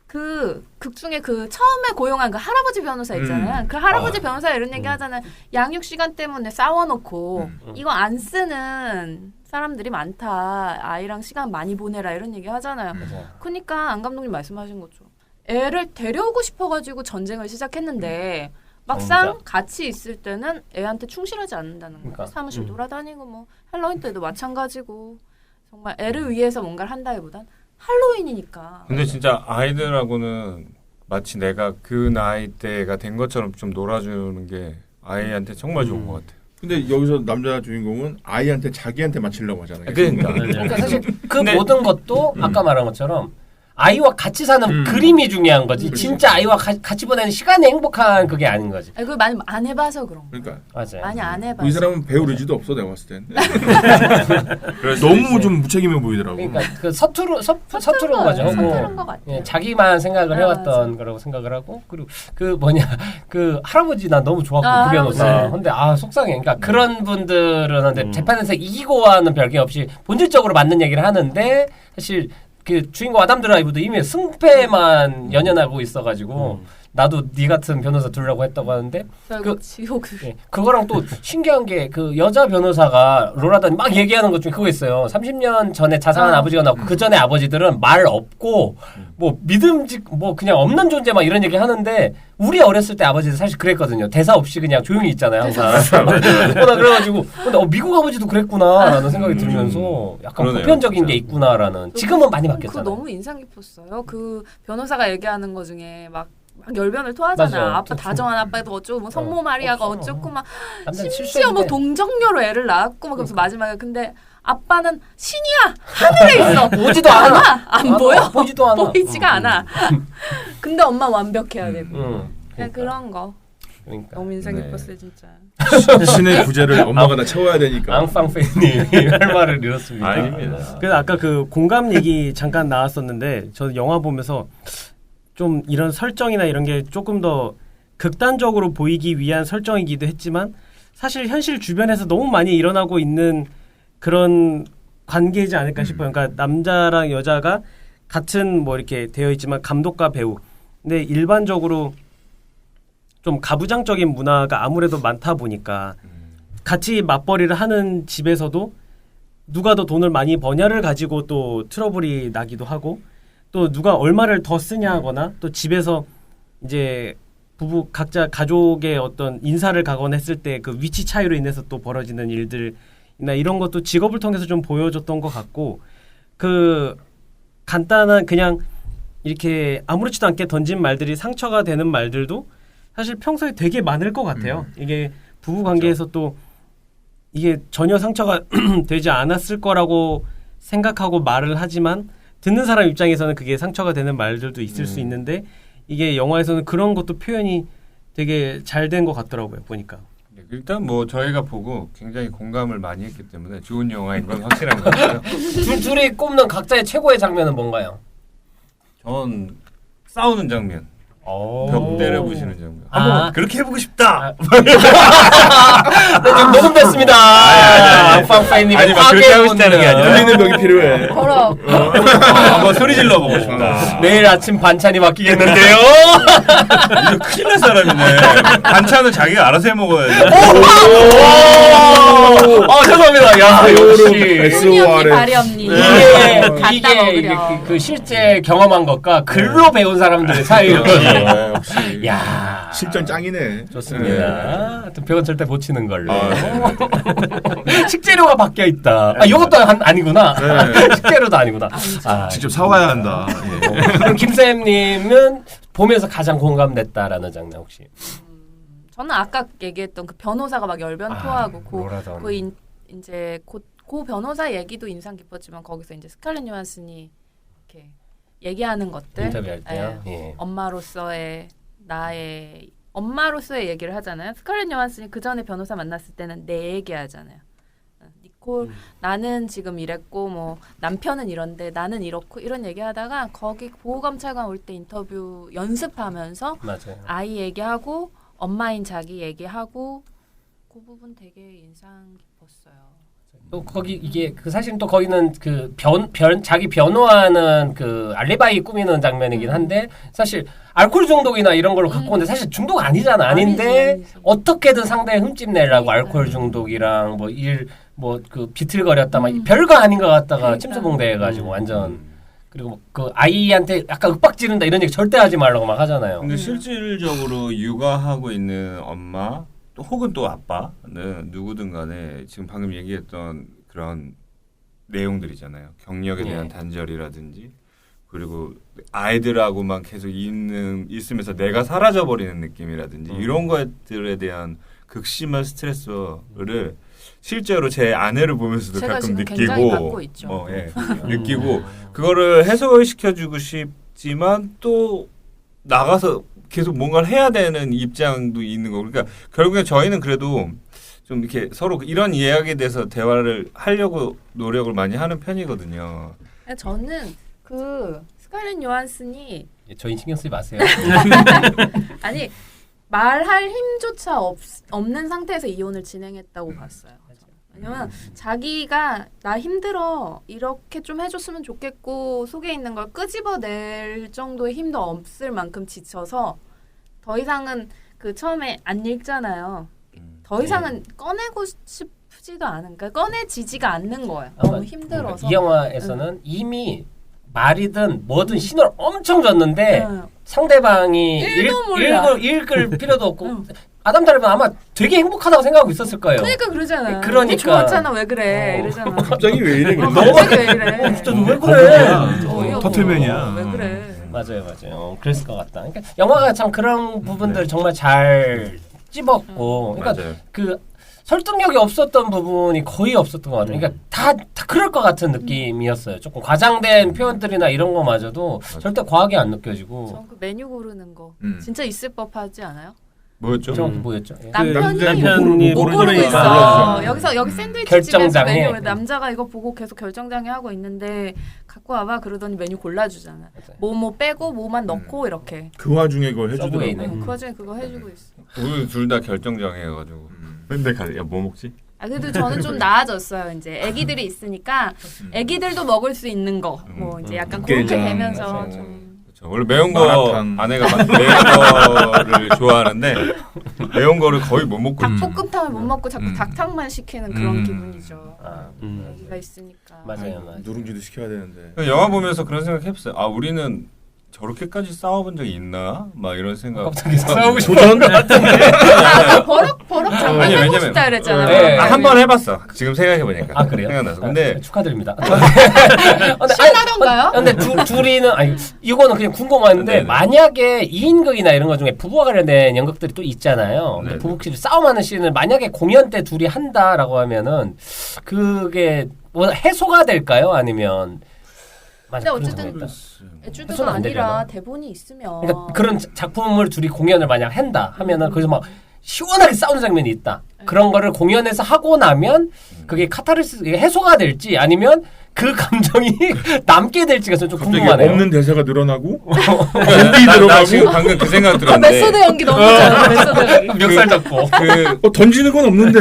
그 극 중에 그 처음에 고용한 그 할아버지 변호사 있잖아요. 그 할아버지 변호사 이런 얘기 하잖아요. 양육 시간 때문에 싸워놓고 이거 안 쓰는 사람들이 많다. 아이랑 시간 많이 보내라 이런 얘기 하잖아요. 그러니까 안 감독님 말씀하신 것처럼 애를 데려오고 싶어가지고 전쟁을 시작했는데 막상 진짜. 같이 있을 때는 애한테 충실하지 않는다는 거예요. 그러니까. 사무실 돌아다니고 뭐 할로윈 때도 마찬가지고 정말 애를 위해서 뭔가를 한다기보단 할로윈이니까. 근데 진짜 아이들하고는 마치 내가 그 나이대가 된 것처럼 좀 놀아주는 게 아이한테 정말 좋은 것 같아요. 근데 여기서 남자 주인공은 아이한테 자기한테 맞추려고 하잖아요. 그러니까. 그러니까 사실 그 근데- 모든 것도 아까 말한 것처럼 아이와 같이 사는 그림이 중요한 거지. 그렇지. 진짜 아이와 같이 보내는 시간이 행복한 그게 아닌 거지. 아니, 그걸 많이 안 해봐서 그런 거. 그러니까 맞아요. 많이 안 해봐서. 이 사람은 배울 의지도 없어 내가 봤을 땐. 그럴 수도 너무 있어요. 좀 무책임해 보이더라고. 그러니까 그 서투른 거죠. 서투른 것 같아요. 예, 자기만 생각을 해왔던 맞아. 거라고 생각을 하고 그리고 그 뭐냐 그 할아버지 난 너무 좋았고 그 변호사. 할아버지. 근데 속상해. 그러니까 그런 분들은 근데 재판에서 이기고 하는 별개 없이 본질적으로 맞는 얘기를 하는데 사실 그 주인공 아담 드라이브도 이미 승패만 연연하고 있어가지고 나도 네 같은 변호사 두려고 했다고 하는데 결국 그- 지옥을. 예, 그거랑 또 신기한 게 그 여자 변호사가 로라단이 막 얘기하는 것 중에 그거 있어요. 30년 전에 자상한 아버지가 나왔고 그 전에 아버지들은 말 없고 뭐 믿음직 뭐 그냥 없는 존재 막 이런 얘기 하는데 우리 어렸을 때 아버지들 사실 그랬거든요. 대사 없이 그냥 조용히 있잖아요. 항상. 나 그래가지고 근데 미국 아버지도 그랬구나라는 생각이 들면서 약간 그러네요, 보편적인 진짜. 게 있구나라는. 지금은 많이 그거 바뀌었잖아요. 너무 인상 깊었어요. 그 변호사가 얘기하는 거 중에 막 열변을 토하잖아요. 맞아요. 아빠 다정한 아빠도 어쩌고 뭐 성모 마리아가 어쩌고 막 남자는 심지어 뭐 실수했는데. 동정녀로 애를 낳았고 막 그래서 마지막에 근데 아빠는 신이야 하늘에 있어 보지도 않아. 안 보여 보지도 않아. 보이지가 않아. 근데 엄마 완벽해야 되고 응. 그냥 그런 거 그러니까. 너무 인상 네. 깊었어요 진짜. 신의 구제를 엄마가 다 채워야 되니까. 앙팡팬님 할 말을 잃었습니다. 아닙니다. 그래서 아까 그 공감 얘기 잠깐 나왔었는데 저는 영화 보면서 좀 이런 설정이나 이런 게 조금 더 극단적으로 보이기 위한 설정이기도 했지만 사실 현실 주변에서 너무 많이 일어나고 있는 그런 관계이지 않을까 싶어요. 그러니까 남자랑 여자가 같은 뭐 이렇게 되어 있지만 감독과 배우. 근데 일반적으로 좀 가부장적인 문화가 아무래도 많다 보니까 같이 맞벌이를 하는 집에서도 누가 더 돈을 많이 버냐를 가지고 또 트러블이 나기도 하고 또 누가 얼마를 더 쓰냐 하거나 또 집에서 이제 부부 각자 가족의 어떤 인사를 가거나 했을 때 그 위치 차이로 인해서 또 벌어지는 일들이나 이런 것도 직업을 통해서 좀 보여줬던 것 같고 그 간단한 그냥 이렇게 아무렇지도 않게 던진 말들이 상처가 되는 말들도 사실 평소에 되게 많을 것 같아요. 이게 부부 관계에서 또 이게 전혀 상처가 되지 않았을 거라고 생각하고 말을 하지만 듣는 사람 입장에서는 그게 상처가 되는 말들도 있을 수 있는데 이게 영화에서는 그런 것도 표현이 되게 잘 된 것 같더라고요. 보니까. 일단 뭐 저희가 보고 굉장히 공감을 많이 했기 때문에 좋은 영화인 건 확실한 것 같아요. 둘이 꼽는 각자의 최고의 장면은 뭔가요? 전 싸우는 장면, 벽 때려 부시는 장면. 아. 한번 그렇게 해보고 싶다. 네, 지금 녹음됐습니다. 앙팡팬님 아니 막 그렇게 하고 싶다는 게 아니라 들리는 벽이 필요해. 걸어. 한번 소리 질러 보고 싶다. 내일 아침 반찬이 바뀌겠는데요. 이거 큰일 날 사람이네. 반찬은 자기가 알아서 해 먹어야지. 죄송합니다. 야 역시 순이 언니 발이 언니. 갖다 이게 먹으려. 그 실제 경험한 것과 글로 배운 사람들의 차이였거든요. 역시. 야 실전 짱이네. 좋습니다. 하여튼 벽은 절대 못 치는 걸로. 아, 식재료가 바뀌어 있다. 이것도 아니구나. 식재료도 아니구나. 직접 사와야 한다. 예. 그럼 김쌤님은 보면서 가장 공감됐다라는 장면 혹시? 저는 아까 얘기했던 그 변호사가 막 열변 토하고 로라던. 이제 고 변호사 얘기도 인상 깊었지만 거기서 이제 스칼렛 요한슨이 이렇게 얘기하는 것들 인터뷰할 때요. 예. 엄마로서의 얘기를 하잖아요. 스칼렛 요한슨이 그 전에 변호사 만났을 때는 내 얘기하잖아요. 니콜 나는 지금 이랬고 뭐 남편은 이런데 나는 이렇고 이런 얘기하다가 거기 보호감찰관 올 때 인터뷰 연습하면서 맞아요. 아이 얘기하고 엄마인 자기 얘기하고 그 부분 되게 인상 깊었어요. 또 거기 이게 그 사실 또 거기는 그 자기 변호하는 그 알리바이 꾸미는 장면이긴 한데 사실 알코올 중독이나 이런 걸로 갖고 오는데 사실 중독 아니잖아. 아닌데 아니지. 어떻게든 상대를 흠집내려고 알코올 중독이랑 뭐 그 비틀거렸다 막 별거 아닌 것 같다가 그러니까. 침수봉대 해가지고 완전 그리고 그 아이한테 약간 윽박 지른다 이런 얘기 절대 하지 말라고 막 하잖아요. 근데 실질적으로 육아하고 있는 엄마 혹은 또 아빠는 누구든 간에 지금 방금 얘기했던 그런 내용들이잖아요. 경력에 대한 단절이라든지 그리고 아이들하고만 계속 있으면서 내가 사라져버리는 느낌이라든지 이런 것들에 대한 극심한 스트레스를 실제로 제 아내를 보면서도 제가 가끔 지금 굉장히 받고 느끼고 있죠. 느끼고 그거를 해소시켜주고 싶지만 또 나가서 계속 뭔가를 해야 되는 입장도 있는 거고 그러니까 결국에 저희는 그래도 좀 이렇게 서로 이런 이야기에 대해서 대화를 하려고 노력을 많이 하는 편이거든요. 저는 그 스칼렛 요한슨이 저희 신경 쓰지 마세요. 아니 말할 힘조차 없는 상태에서 이혼을 진행했다고 봤어요. 왜냐면 자기가 나 힘들어 이렇게 좀 해줬으면 좋겠고 속에 있는 걸 끄집어낼 정도의 힘도 없을 만큼 지쳐서 더 이상은 그 처음에 안 읽잖아요. 더 이상은 꺼내고 싶지도 않은, 그러니까 꺼내지지가 않는 거예요. 너무 힘들어서. 이 영화에서는 이미 말이든 뭐든 신호를 엄청 줬는데 상대방이 읽을 필요도 없고 아담 드라이버는 아마 되게 행복하다고 생각하고 있었을 거예요. 그러니까 그러잖아. 그러니까 좋았잖아. 왜 그래? 이러잖아. 갑자기 왜 이래? 갑자기 왜 이래? 진짜 너 왜 그래? 터틀맨이야. 왜 그래? 맞아요. 그랬을 것 같다. 그러니까 영화가 참 그런 부분들 정말 잘 찝었고, 그러니까 맞아요. 그 설득력이 없었던 부분이 거의 없었던 것 같아요. 그러니까 다 그럴 것 같은 느낌이었어요. 조금 과장된 표현들이나 이런 거마저도 절대 과하게 안 느껴지고. 전 그 메뉴 고르는 거 진짜 있을 법하지 않아요? 뭐였죠? 정확히 뭐였죠? 예. 남편이 못 고르고 모르니까. 있어. 여기 샌드위치 결정장애. 집에서 메뉴 남자가 이거 보고 계속 결정장애 하고 있는데 갖고 와봐 그러더니 메뉴 골라주잖아. 뭐 빼고 뭐만 넣고 이렇게. 그 와중에 그걸 해주더라고. 서브웨이네. 그 와중에 그거 해주고 있어. 우리 둘 다 결정장애해가지고 맨날 야뭐 먹지? 그래도 저는 좀 나아졌어요. 이제 아기들이 있으니까 아기들도 먹을 수 있는 거, 뭐 이제 약간 그렇게 깨장. 되면서 좀. 원래 매운 거 마라탕. 아내가 매운 거를 좋아하는데 매운 거를 거의 못 먹고 닭볶음탕을 못 먹고 자꾸 닭탕만 시키는 그런 기분이죠. 아기가 있으니까. 맞아요. 누룽지도 시켜야 되는데. 영화 보면서 그런 생각 해봤어요. 아 우리는 저렇게까지 싸워본 적이 있나? 막 이런 생각. 갑자기 싸우고 싶어. 도전 같은데. 버럭 장난 아니, 해보고 왜냐면- 싶다 그랬잖아. 네. 한 번 해봤어. 지금 생각해보니까. 아 그래요? 생각나서. 근데 축하드립니다. 신나던가요? 근데 둘이는 아니 이거는 그냥 궁금한데 네네. 만약에 2인극이나 이런 거 중에 부부와 관련된 연극들이 또 있잖아요. 근데 네네. 부부끼리 싸움하는 씬을 만약에 공연 때 둘이 한다라고 하면은 그게 뭐 해소가 될까요? 아니면 근데 어쨌든 애주도가 해소는 안 아니라 되려나? 대본이 있으면. 그러니까 그런 작품을 둘이 공연을 만약 한다 하면은 거기서 막 시원하게 싸우는 장면이 있다. 그런 거를 공연에서 하고 나면 그게 카타르시스 해소가 될지 아니면 그 감정이 남게 될지가 좀 갑자기 궁금하네요. 없는 대사가 늘어나고 나 지금 방금 그 생각 들었는데 메소드 연기 너무 잘해. 메소드 연기. 멱살 잡고. 던지는 건 없는데.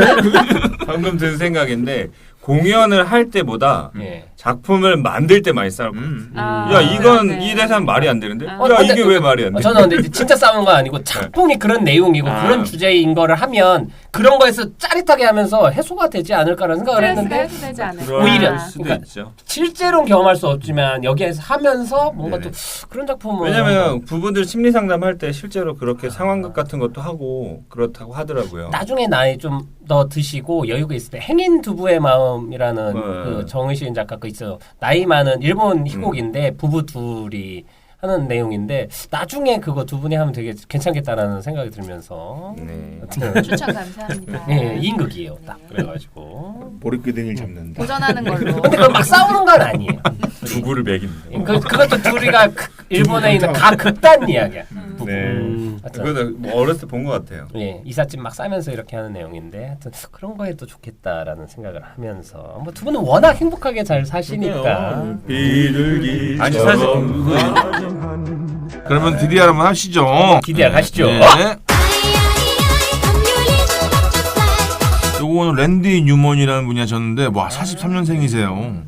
방금 든 생각인데 공연을 할 때보다 예. 작품을 만들 때 많이 싸울 거야. 야 이건 이 대사는 말이 안 되는데. 야 근데 이게 왜 말이 안 돼? 저는 근데 진짜 싸우는 건 아니고 작품이 그런 내용이고 그런 주제인 거를 하면 그런 거에서 짜릿하게 하면서 해소가 되지 않을까라는 생각을 했는데 되지 않을까. 그럴 오히려, 수도 그러니까 있죠. 실제로는 경험할 수 없지만 여기에서 하면서 뭔가 네네. 또 그런 작품을 왜냐면 부부들 심리 상담할 때 실제로 그렇게 상황극 같은 것도 하고 그렇다고 하더라고요. 나중에 나이 좀 더 드시고 여유가 있을 때 행인 두부의 마음이라는 네. 그 정의시인 작가 거 있어요. 나이 많은 일본 희곡인데 부부 둘이 하는 내용인데 나중에 그거 두 분이 하면 되게 괜찮겠다라는 생각이 들면서 네. 추천 감사합니다. 네, 2인극이에요. 딱 그래가지고 머리끄댕이를 잡는다. 도전하는 걸로. 근데 그건 막 싸우는 건 아니에요. 두부를 먹인다. 그것도 둘이가 일본에 있는 다 극단 이야기야. 네. 그거는 뭐 어렸을 때 본 것 같아요. 예, 이삿짐 막 싸면서 이렇게 하는 내용인데 하여튼 그런 거에 또 좋겠다라는 생각을 하면서 뭐 두 분은 워낙 행복하게 잘 사시니까 비둘기. 아니 사실 그러면 드디어 한번 하시죠. 기대하 가시죠. 네. 요거는 랜디 뉴먼이라는 분이 하셨는데 와 43년생이세요.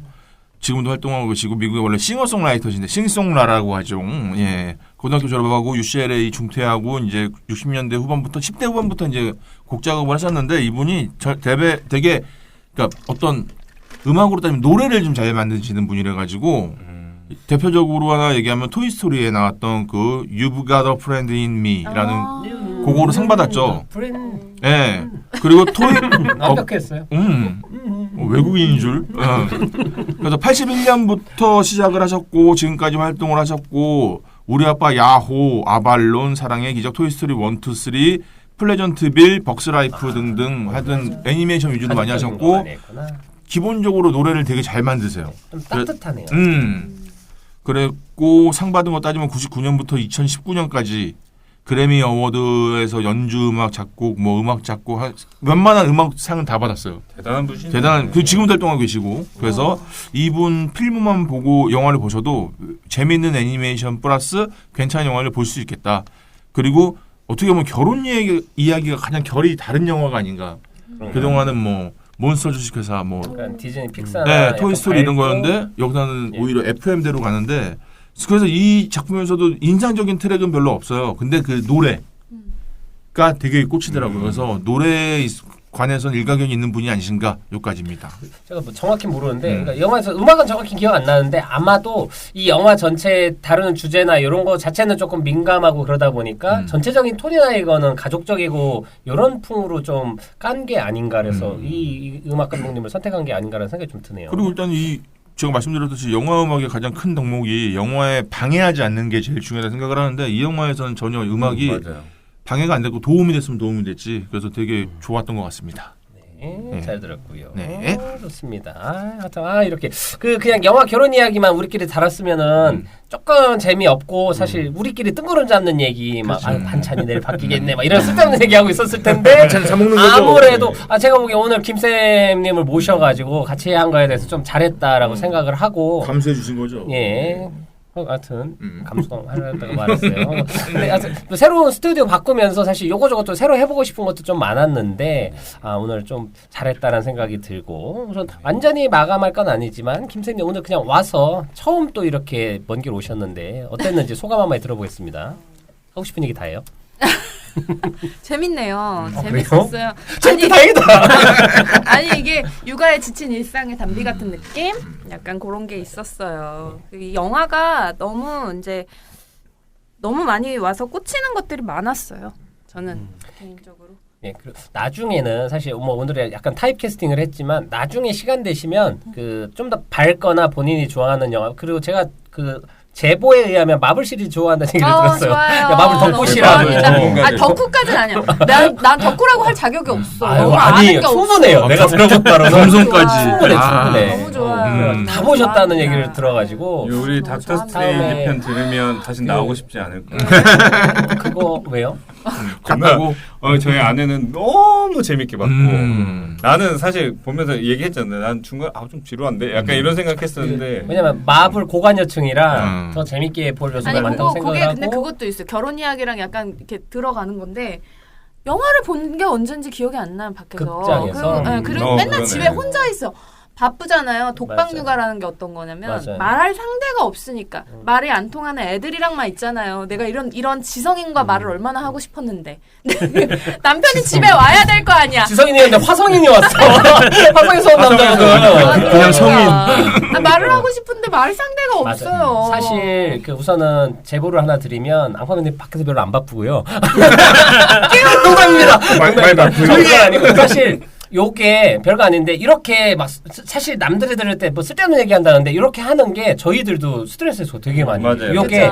지금도 활동하고 계시고 미국의 원래 싱어송라이터신데 싱송라라고 하죠. 예. 고등학교 졸업하고 UCLA 중퇴하고 이제 60년대 후반부터 10대 후반부터 이제 곡 작업을 하셨는데 이분이 되게 그러니까 어떤 음악으로 따지면 노래를 좀 잘 만드시는 분이라 가지고 대표적으로 하나 얘기하면 토이스토리에 나왔던 그 You've Got a Friend in Me라는 그거로 상 받았죠. 예. 그리고 완벽했어요. 외국인인 줄. 그래서 81년부터 시작을 하셨고 지금까지 활동을 하셨고 우리 아빠 야호, 아발론, 사랑의 기적, 토이스토리 1, 2, 3, 플레전트빌, 벅스라이프 등등 하여튼 애니메이션 위주로 많이 하셨고 기본적으로 노래를 되게 잘 만드세요. 좀 따뜻하네요. 그랬고 상 받은 거 따지면 99년부터 2019년까지 그래미 어워드에서 연주 음악 작곡 뭐 음악 작곡 웬만한 음악 상은 다 받았어요. 대단한 분이시네. 대단한 그 지금도 활동하고 계시고 그래서 이분 필름만 보고 영화를 보셔도 재미있는 애니메이션 플러스 괜찮은 영화를 볼 수 있겠다. 그리고 어떻게 보면 결혼 이야기가 가장 결이 다른 영화가 아닌가. 그동안은 뭐 몬스터 주식회사 뭐 디즈니 픽사 네, 토이스토리 이런 거였는데 여기서는 오히려 FM대로 가는데 그래서 이 작품에서도 인상적인 트랙은 별로 없어요. 근데 그 노래가 되게 꽂히더라고요. 그래서 노래에 관해서는 일가견이 있는 분이 아니신가 여기까지입니다. 제가 뭐 정확히 모르는데 그러니까 영화에서 음악은 정확히 기억 안 나는데 아마도 이 영화 전체 다루는 주제나 이런 거 자체는 조금 민감하고 그러다 보니까 전체적인 톤이나 이거는 가족적이고 이런 풍으로 좀 깐 게 아닌가 그래서 이 음악 감독님을 선택한 게 아닌가라는 생각이 좀 드네요. 그리고 일단 이 제가 말씀드렸듯이 영화 음악의 가장 큰 덕목이 영화에 방해하지 않는 게 제일 중요하다고 생각을 하는데 이 영화에서는 전혀 음악이 방해가 안 되고 도움이 됐으면 도움이 됐지. 그래서 되게 좋았던 것 같습니다. 네, 잘 들었고요. 네. 좋습니다. 이렇게 그냥 영화 결혼 이야기만 우리끼리 다뤘으면은 조금 재미없고 사실 우리끼리 뜬구름 잡는 얘기 막 반찬이 내일 바뀌겠네 막 이런 쓸데없는 얘기하고 있었을 텐데 아무래도 제가 보기에 오늘 김쌤님을 모셔가지고 같이 한 거에 대해서 좀 잘했다라고 생각을 하고 감수해 주신 거죠? 예. 하여튼 감수성 하려다가 말았어요. 근데 하여튼 새로운 스튜디오 바꾸면서 사실 요거저거 새로 해보고 싶은 것도 좀 많았는데 오늘 좀 잘했다는 생각이 들고 우선 완전히 마감할 건 아니지만 김쌤님 오늘 그냥 와서 처음 또 이렇게 먼 길 오셨는데 어땠는지 소감 한번 들어보겠습니다. 하고 싶은 얘기 다 해요. 재밌네요. 그래요? 재밌었어요. 아니 다행이다. 아니 이게 육아에 지친 일상의 단비 같은 느낌? 약간 그런 게 있었어요. 이 영화가 너무 많이 와서 꽂히는 것들이 많았어요. 저는 개인적으로. 예, 그리고 나중에는 사실 뭐 오늘은 약간 타입 캐스팅을 했지만 나중에 시간 되시면 그 좀 더 밝거나 본인이 좋아하는 영화 그리고 제가 그 제보에 의하면 마블 시리즈 좋아한다는 얘기를 들었어요. 좋아요. 야, 마블 덕후시라고. 덕후까지는 아니야. 난 덕후라고 할 자격이 없어. 아니, 충분해요. 내가 들어봤다로 감성까지. 충분해. 너무 좋아요. 다 보셨다는 얘기를 들어가지고. 우리 닥터 스트레인지 편 들으면 다시 나오고 싶지 않을 거예요. 그거 왜요? 갔다고? 저희 아내는 너무 재밌게 봤고 나는 사실 보면서 얘기했잖아요. 난 중간 좀 지루한데 약간 이런 생각했었는데 왜냐면 마블 고관여층이라 더 재밌게 볼 요소가 많다고 생각을 하고 근데 그것도 있어요. 결혼 이야기랑 약간 이렇게 들어가는 건데 영화를 본 게 언젠지 기억이 안 나요. 밖에서. 극장에서? 그리고 맨날 그러네. 집에 혼자 있어. 바쁘잖아요. 독방 육아라는 게 어떤 거냐면 맞아요. 말할 상대가 없으니까 말이 안 통하는 애들이랑만 있잖아요. 내가 이런 지성인과 말을 얼마나 하고 싶었는데 남편이 집에 와야 될 거 아니야. 지성인이었는데 화성인이 왔어. 화성에서 온 남자거든. 그냥 성인. 말을 하고 싶은데 말 상대가 없어요. 사실 우선은 제보를 하나 드리면 앙파맨님 밖에서 별로 안 바쁘고요. 농담입니다. 말 바쁘요. 그게 아니고 사실 요게 별거 아닌데 이렇게 막 사실 남들이 들을 때 뭐 쓸데없는 얘기한다는데 이렇게 하는 게 저희들도 스트레스에서 되게 많이 맞아요. 요게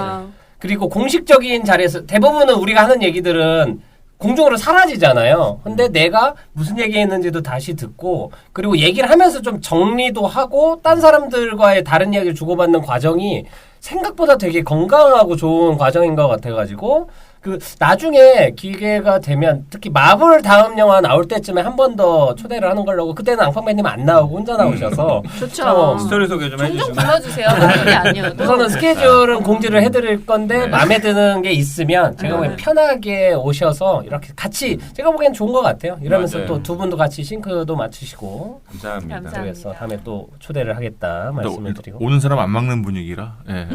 그리고 공식적인 자리에서 대부분은 우리가 하는 얘기들은 공중으로 사라지잖아요. 근데 내가 무슨 얘기했는지도 다시 듣고 그리고 얘기를 하면서 좀 정리도 하고 딴 사람들과의 다른 이야기를 주고받는 과정이 생각보다 되게 건강하고 좋은 과정인 것 같아가지고 그 나중에 기회가 되면 특히 마블 다음 영화 나올 때쯤에 한 번 더 초대를 하는 걸로 그때는 앙팡맨님 안 나오고 혼자 나오셔서 좋죠. 스토리 소개 좀 종종 해주시면 불러주세요. 나중에 아니어도. 우선은 스케줄은 공지를 해드릴 건데 마음에 드는 게 있으면 제가 보기엔 편하게 오셔서 이렇게 같이 제가 보기엔 좋은 것 같아요. 이러면서 맞아요. 또 두 분도 같이 싱크도 맞추시고 감사합니다. 그래서 다음에 또 초대를 하겠다 말씀을 드리고 오는 사람 안 막는 분위기라. 예.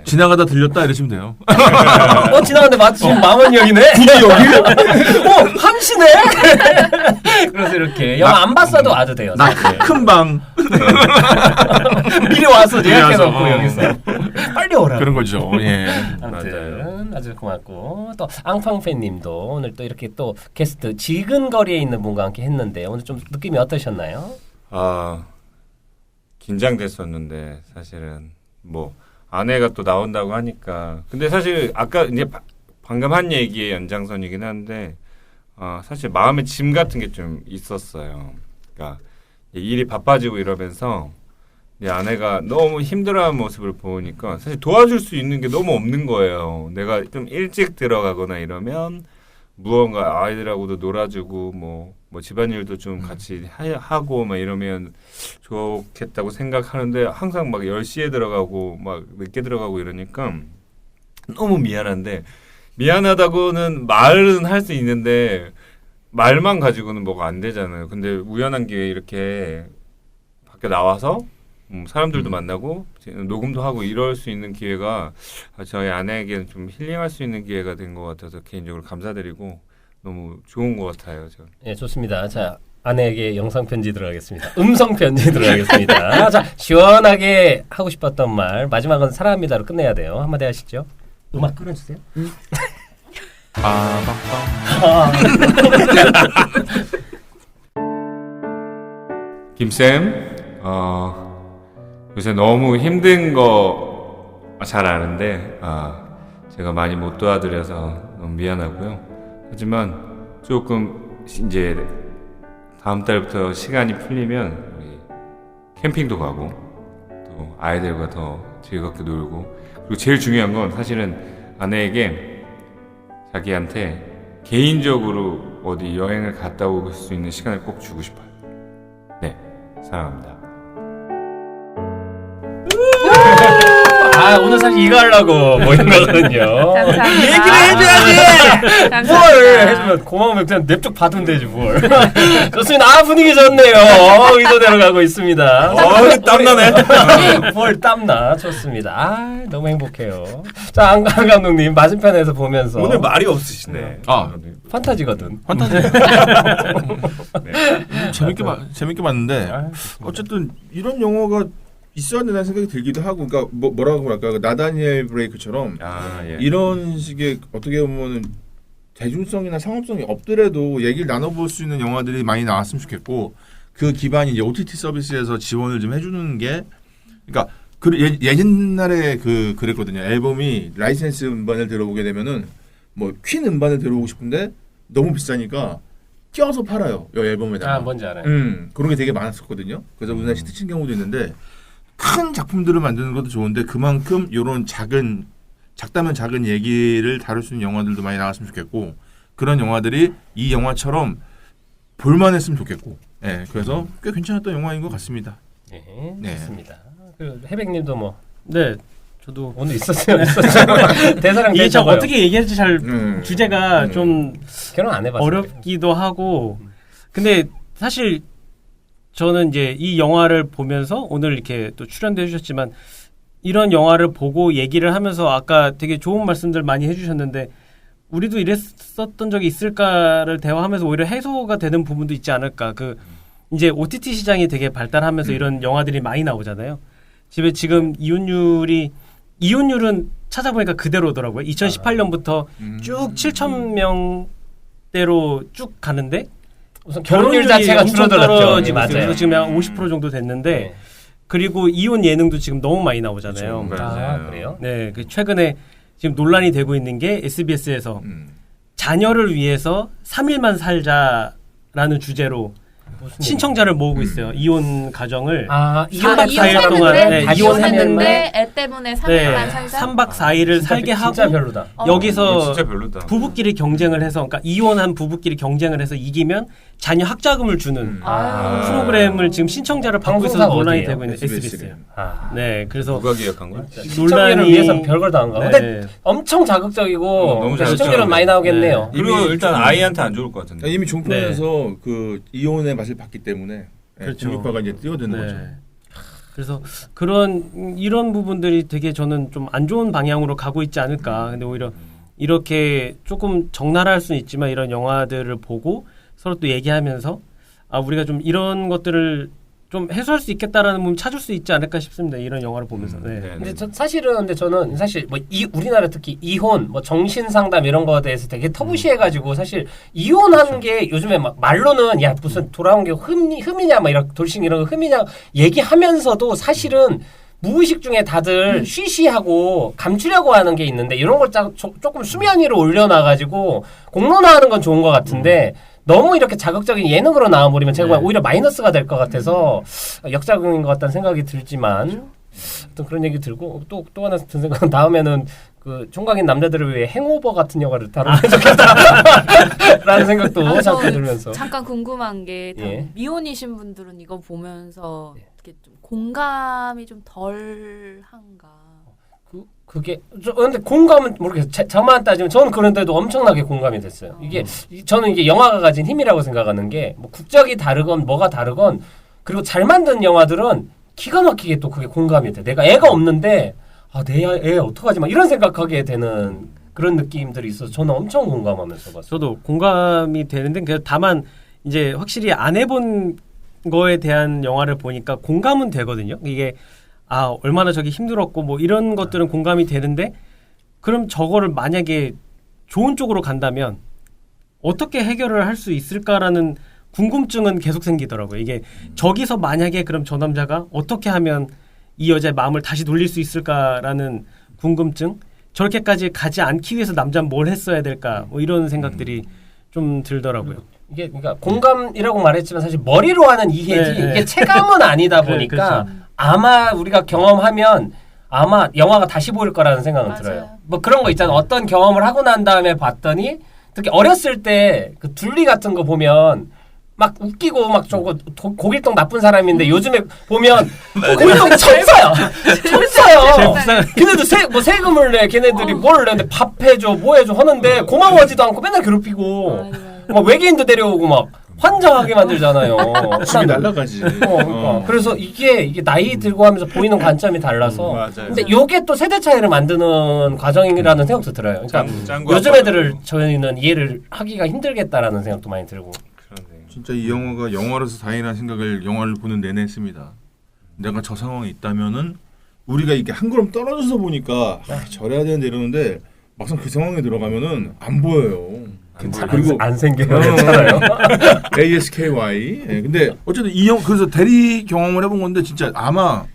지나가다 들렸다 이러시면 돼요. 지나갔는데 마침 망원역이네. 여기? 함시네. 그래서 이렇게 영화 안 봤어도 와도 돼요. 나 큰 방. 미리 와서 예약해놓고 와서, 여기서 빨리 오라. 그런 거죠. 예. 아무튼 아주 고맙고 또 앙팡팬님도 오늘 또 이렇게 또 게스트 지근거리에 있는 분과 함께 했는데 오늘 좀 느낌이 어떠셨나요? 긴장됐었는데 사실은 뭐 아내가 또 나온다고 하니까 근데 사실 아까 이제 방금 한 얘기의 연장선이긴 한데 사실 마음의 짐 같은 게 좀 있었어요. 그러니까 일이 바빠지고 이러면서 내 아내가 너무 힘들어하는 모습을 보니까 사실 도와줄 수 있는 게 너무 없는 거예요. 내가 좀 일찍 들어가거나 이러면 무언가 아이들하고도 놀아주고 뭐 집안일도 좀 같이 하고 막 이러면 좋겠다고 생각하는데 항상 막 10시에 들어가고 막 늦게 들어가고 이러니까 너무 미안한데 미안하다고는 말은 할 수 있는데 말만 가지고는 뭐가 안 되잖아요. 근데 우연한 기회에 이렇게 밖에 나와서 사람들도 만나고 녹음도 하고 이럴 수 있는 기회가 저희 아내에게는 좀 힐링할 수 있는 기회가 된 것 같아서 개인적으로 감사드리고 너무 좋은 것 같아요. 저는. 예, 좋습니다. 자, 아내에게 영상 편지 들어가겠습니다. 음성 편지 들어가겠습니다. 자, 시원하게 하고 싶었던 말 마지막은 사랑합니다로 끝내야 돼요. 한마디 하시죠. 음악 끌어주세요. 김쌤, 요새 너무 힘든 거 잘 아는데 제가 많이 못 도와드려서 너무 미안하고요. 하지만 조금 이제 다음 달부터 시간이 풀리면 우리 캠핑도 가고 또 아이들과 더 즐겁게 놀고 그리고 제일 중요한 건 사실은 아내에게 자기한테 개인적으로 어디 여행을 갔다 올 수 있는 시간을 꼭 주고 싶어요. 네, 사랑합니다. 오늘 사실 이거 하려고 모인 거거든요. 감사합니다. 얘기를 해줘야지. 감사합니다. 뭘 해주면 고마우면 그냥 냅쭉 받으면 되지 뭘. 좋습니다. 분위기 좋네요. 의도대로 가고 있습니다. 땀나네. 뭘 땀나. 좋습니다. 너무 행복해요. 자, 안강 감독님 맞은편에서 보면서 오늘 말이 없으시네. 판타지거든. 네. 재밌게 봤는데 어쨌든 이런 영화가 있어야 된다는 생각이 들기도 하고, 그러니까 뭐라고 할까, 나다니엘 브레이크처럼 예. 이런 식의 어떻게 보면은 대중성이나 상업성이 없더라도 얘기를 나눠볼 수 있는 영화들이 많이 나왔으면 좋겠고, 그 기반이 이제 OTT 서비스에서 지원을 좀 해주는 게, 그러니까 옛날에 그랬거든요. 앨범이 라이센스 음반을 들어보게 되면은 뭐 퀸 음반을 들어보고 싶은데 너무 비싸니까 껴서 팔아요. 이 앨범에다가. 뭔지 알아요. 그런 게 되게 많았었거든요. 그래서 우리나라 히트 친 경우도 있는데, 큰 작품들을 만드는 것도 좋은데 그만큼 이런 작다면 작은 얘기를 다룰 수 있는 영화들도 많이 나왔으면 좋겠고, 그런 영화들이 이 영화처럼 볼만했으면 좋겠고, 예, 그래서 꽤 괜찮았던 영화인 것 같습니다. 네, 좋습니다. 그리고 해백님도 뭐, 네, 저도 오늘 있었어요. 대사랑 이게 참 대사가요. 어떻게 얘기할지 잘 주제가 좀 결혼 안 해봤어요. 어렵기도 하고, 근데 사실 저는 이제 이 영화를 보면서 오늘 이렇게 또 출연도 해주셨지만 이런 영화를 보고 얘기를 하면서 아까 되게 좋은 말씀들 많이 해주셨는데 우리도 이랬었던 적이 있을까를 대화하면서 오히려 해소가 되는 부분도 있지 않을까. 이제 OTT 시장이 되게 발달하면서 이런 영화들이 많이 나오잖아요. 집에 지금 이혼율은 찾아보니까 그대로더라고요. 2018년부터 쭉 7천 명대로 쭉 가는데 우선 결혼율 자체가 줄어들었죠. 맞아요. 맞아요. 지금 한 50% 정도 됐는데 그리고 이혼 예능도 지금 너무 많이 나오잖아요. 그래요? 네, 최근에 지금 논란이 되고 있는 게 SBS에서 자녀를 위해서 3일만 살자라는 주제로 신청자를 모으고 있어요. 이혼 가정을 3박 4일 동안 이혼했는데 애 때문에 3일만 살자. 3박 4일을 살게 하고 진짜 별로다. 여기서 진짜 별로다. 부부끼리 경쟁을 해서, 그러니까 이혼한 부부끼리 경쟁을 해서 이기면 자녀 학자금을 주는 프로그램을 지금 신청자를 받고 있어서 논란이 되고 있는 SBS예요. 네, 그래서 누가 기획한 거야? 시청률을 위해서 별걸 다 한 거. 네. 근데 엄청 자극적이고 너무 자극적이네. 시청률은 많이 나오겠네요. 그리고 일단 아이한테 안 좋을 것 같은데. 이미 종편에서 그 이혼의 맛을 봤기 때문에 그렇죠. 중립화가 이제 뛰어드는 거죠. 그래서 이런 부분들이 되게 저는 좀 안 좋은 방향으로 가고 있지 않을까. 근데 오히려 이렇게 조금 적나라할 수는 있지만 이런 영화들을 보고 서로 또 얘기하면서 우리가 좀 이런 것들을 좀 해소할 수 있겠다라는 부분 찾을 수 있지 않을까 싶습니다. 이런 영화를 보면서. 네. 근데 사실은 저는 사실 뭐 우리나라 특히 이혼, 뭐 정신 상담 이런 거에 대해서 되게 터부시해가지고 사실 이혼한 게 요즘에 막 말로는 야 무슨 돌아온 게 흠이냐 막 이런 돌싱 이런 거 흠이냐 얘기하면서도 사실은 무의식 중에 다들 쉬쉬하고 감추려고 하는 게 있는데 이런 걸 조금 수면 위로 올려놔가지고 공론화하는 건 좋은 것 같은데. 너무 이렇게 자극적인 예능으로 나와버리면 제가 오히려 마이너스가 될 것 같아서 역작용인 것 같다는 생각이 들지만 어떤 그런 얘기 들고 또 하나 든 생각은 다음에는 그 총각인 남자들을 위해 행오버 같은 영화를 다루면 좋겠다라는 생각도 자꾸 들면서 잠깐 궁금한 게 미혼이신 분들은 이거 보면서 이렇게 좀 공감이 좀 덜한가? 그게 근데 공감은 모르겠어요. 저만 따지면 저는 그런데도 엄청나게 공감이 됐어요. 이게 저는 이게 영화가 가진 힘이라고 생각하는 게 뭐 국적이 다르건 뭐가 다르건 그리고 잘 만든 영화들은 기가 막히게 또 그게 공감이 돼. 내가 애가 없는데 내 애 어떡하지 막 이런 생각하게 되는 그런 느낌들이 있어서 저는 엄청 공감하면서 봤어요. 저도 공감이 되는데 다만 이제 확실히 안 해본 거에 대한 영화를 보니까 공감은 되거든요. 이게 얼마나 저기 힘들었고 뭐 이런 것들은 공감이 되는데 그럼 저거를 만약에 좋은 쪽으로 간다면 어떻게 해결을 할 수 있을까라는 궁금증은 계속 생기더라고요. 이게 저기서 만약에 그럼 저 남자가 어떻게 하면 이 여자의 마음을 다시 돌릴 수 있을까라는 궁금증, 저렇게까지 가지 않기 위해서 남자는 뭘 했어야 될까 뭐 이런 생각들이 좀 들더라고요. 이게 그러니까 공감이라고 말했지만 사실 머리로 하는 이해지 이게 체감은 아니다 보니까 그렇죠. 아마 우리가 경험하면 아마 영화가 다시 보일 거라는 생각은 들어요. 뭐 그런 거 있잖아. 어떤 경험을 하고 난 다음에 봤더니 특히 어렸을 때 그 둘리 같은 거 보면 막 웃기고 막 저거 고길동 나쁜 사람인데 요즘에 보면 고길동 천사야. 천사야. 걔네들 세금을 내. 걔네들이 뭘 내는데 밥 해줘 뭐 해줘 하는데 고마워하지도 않고 맨날 괴롭히고 막 외계인도 데려오고 막 환장하게 만들잖아요. 집이 날라가지. 그러니까. 그래서 이게 나이 들고 하면서 보이는 관점이 달라서. 근데 요게 또 세대 차이를 만드는 과정이라는 생각도 들어요. 그러니까 요즘 애들을 저희는 이해를 하기가 힘들겠다라는 생각도 많이 들고. 진짜 이 영화가 영화로서 다행이라는 생각을 영화를 보는 내내 했습니다. 내가 저 상황에 있다면은 우리가 이렇게 한 걸음 떨어져서 보니까 저래야 되는데 이러는데 막상 그 상황에 들어가면은 안 보여요. 그리고 안 생겨요. 괜찮아요. ASKY. 근데 어쨌든 그래서 대리 경험을 해본 건데 진짜 아마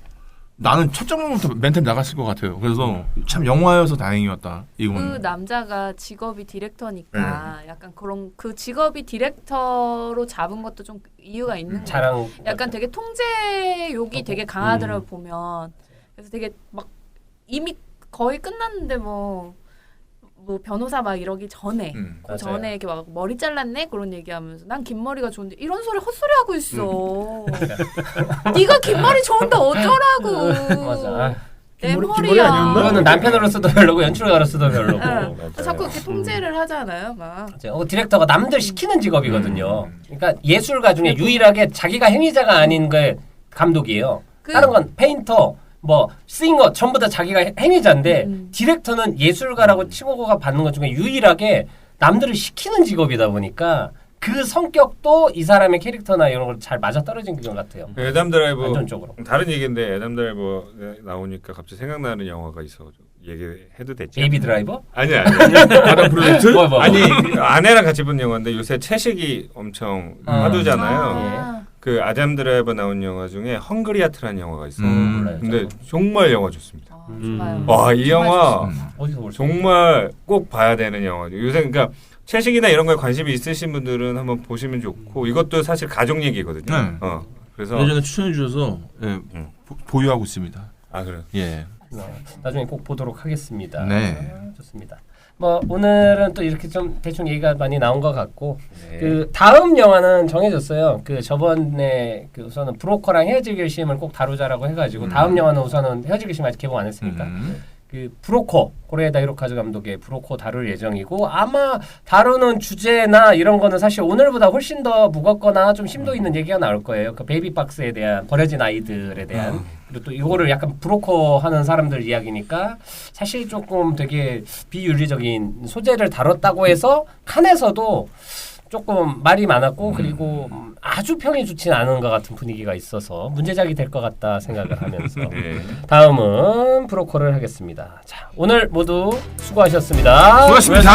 나는 첫 장면부터 멘탈 나갔을 것 같아요. 그래서 참 영화여서 다행이었다. 이거는. 그 남자가 직업이 디렉터니까 약간 그런 그 직업이 디렉터로 잡은 것도 좀 이유가 있는 거예요. 약간 되게 통제욕이 되게 강하더라고 보면. 그래서 되게 막 이미 거의 끝났는데 뭐 변호사 막 이러기 전에 그 전에 이렇게 막 머리 잘랐네 그런 얘기하면서 난 긴 머리가 좋은데 이런 소리 헛소리 하고 있어. 네가 긴 머리 좋은데 어쩌라고. 맞아. 내 머리야. 그거는 남편으로서도 별로고 연출가로서도 별로고. 자꾸 이렇게 통제를 하잖아요, 막. 디렉터가 남들 시키는 직업이거든요. 그러니까 예술가 중에 유일하게 자기가 행위자가 아닌 게 감독이에요. 다른 건 페인터. 뭐 싱어 전부 다 자기가 행위자인데 디렉터는 예술가라고 칭호가 받는 것 중에 유일하게 남들을 시키는 직업이다 보니까 그 성격도 이 사람의 캐릭터나 이런 걸 잘 맞아떨어진 것 같아요. 애담 드라이버 완전적으로. 다른 얘기인데 애담 드라이버 나오니까 갑자기 생각나는 영화가 있어. 얘기해도 되지? 베이비 드라이버? 아니야. 아담 프로젝트? 아니 아내랑 같이 본 영화인데 요새 채식이 엄청 화두잖아요. 그 아담 드라이버 나온 영화 중에 헝그리아트라는 영화가 있어요. 근데 정말 영화 좋습니다. 와, 이 영화 정말 꼭 봐야 되는 영화죠. 요새 그러니까 채식이나 이런 거에 관심이 있으신 분들은 한번 보시면 좋고 이것도 사실 가족 얘기거든요. 그래서 예전에 추천해 주셔서 보유하고 있습니다. 아 그래요? 예. 나중에 꼭 보도록 하겠습니다. 네. 좋습니다. 뭐 오늘은 또 이렇게 좀 대충 얘기가 많이 나온 것 같고 그 다음 영화는 정해졌어요. 그 저번에 그 우선은 브로커랑 헤어질 결심을 꼭 다루자라고 해가지고 다음 영화는 우선은 헤어질 결심 아직 개봉 안 했으니까 그 브로커 고레에다 히로카즈 감독의 브로커 다룰 예정이고 아마 다루는 주제나 이런 거는 사실 오늘보다 훨씬 더 무겁거나 좀 심도 있는 얘기가 나올 거예요. 그 베이비박스에 대한 버려진 아이들에 대한 그리고 또 이거를 약간 브로커 하는 사람들 이야기니까 사실 조금 되게 비윤리적인 소재를 다뤘다고 해서 칸에서도 조금 말이 많았고 그리고 아주 평이 좋진 않은 것 같은 분위기가 있어서 문제작이 될 것 같다 생각을 하면서 네. 다음은 브로커를 하겠습니다. 자, 오늘 모두 수고하셨습니다. 수고하셨습니다.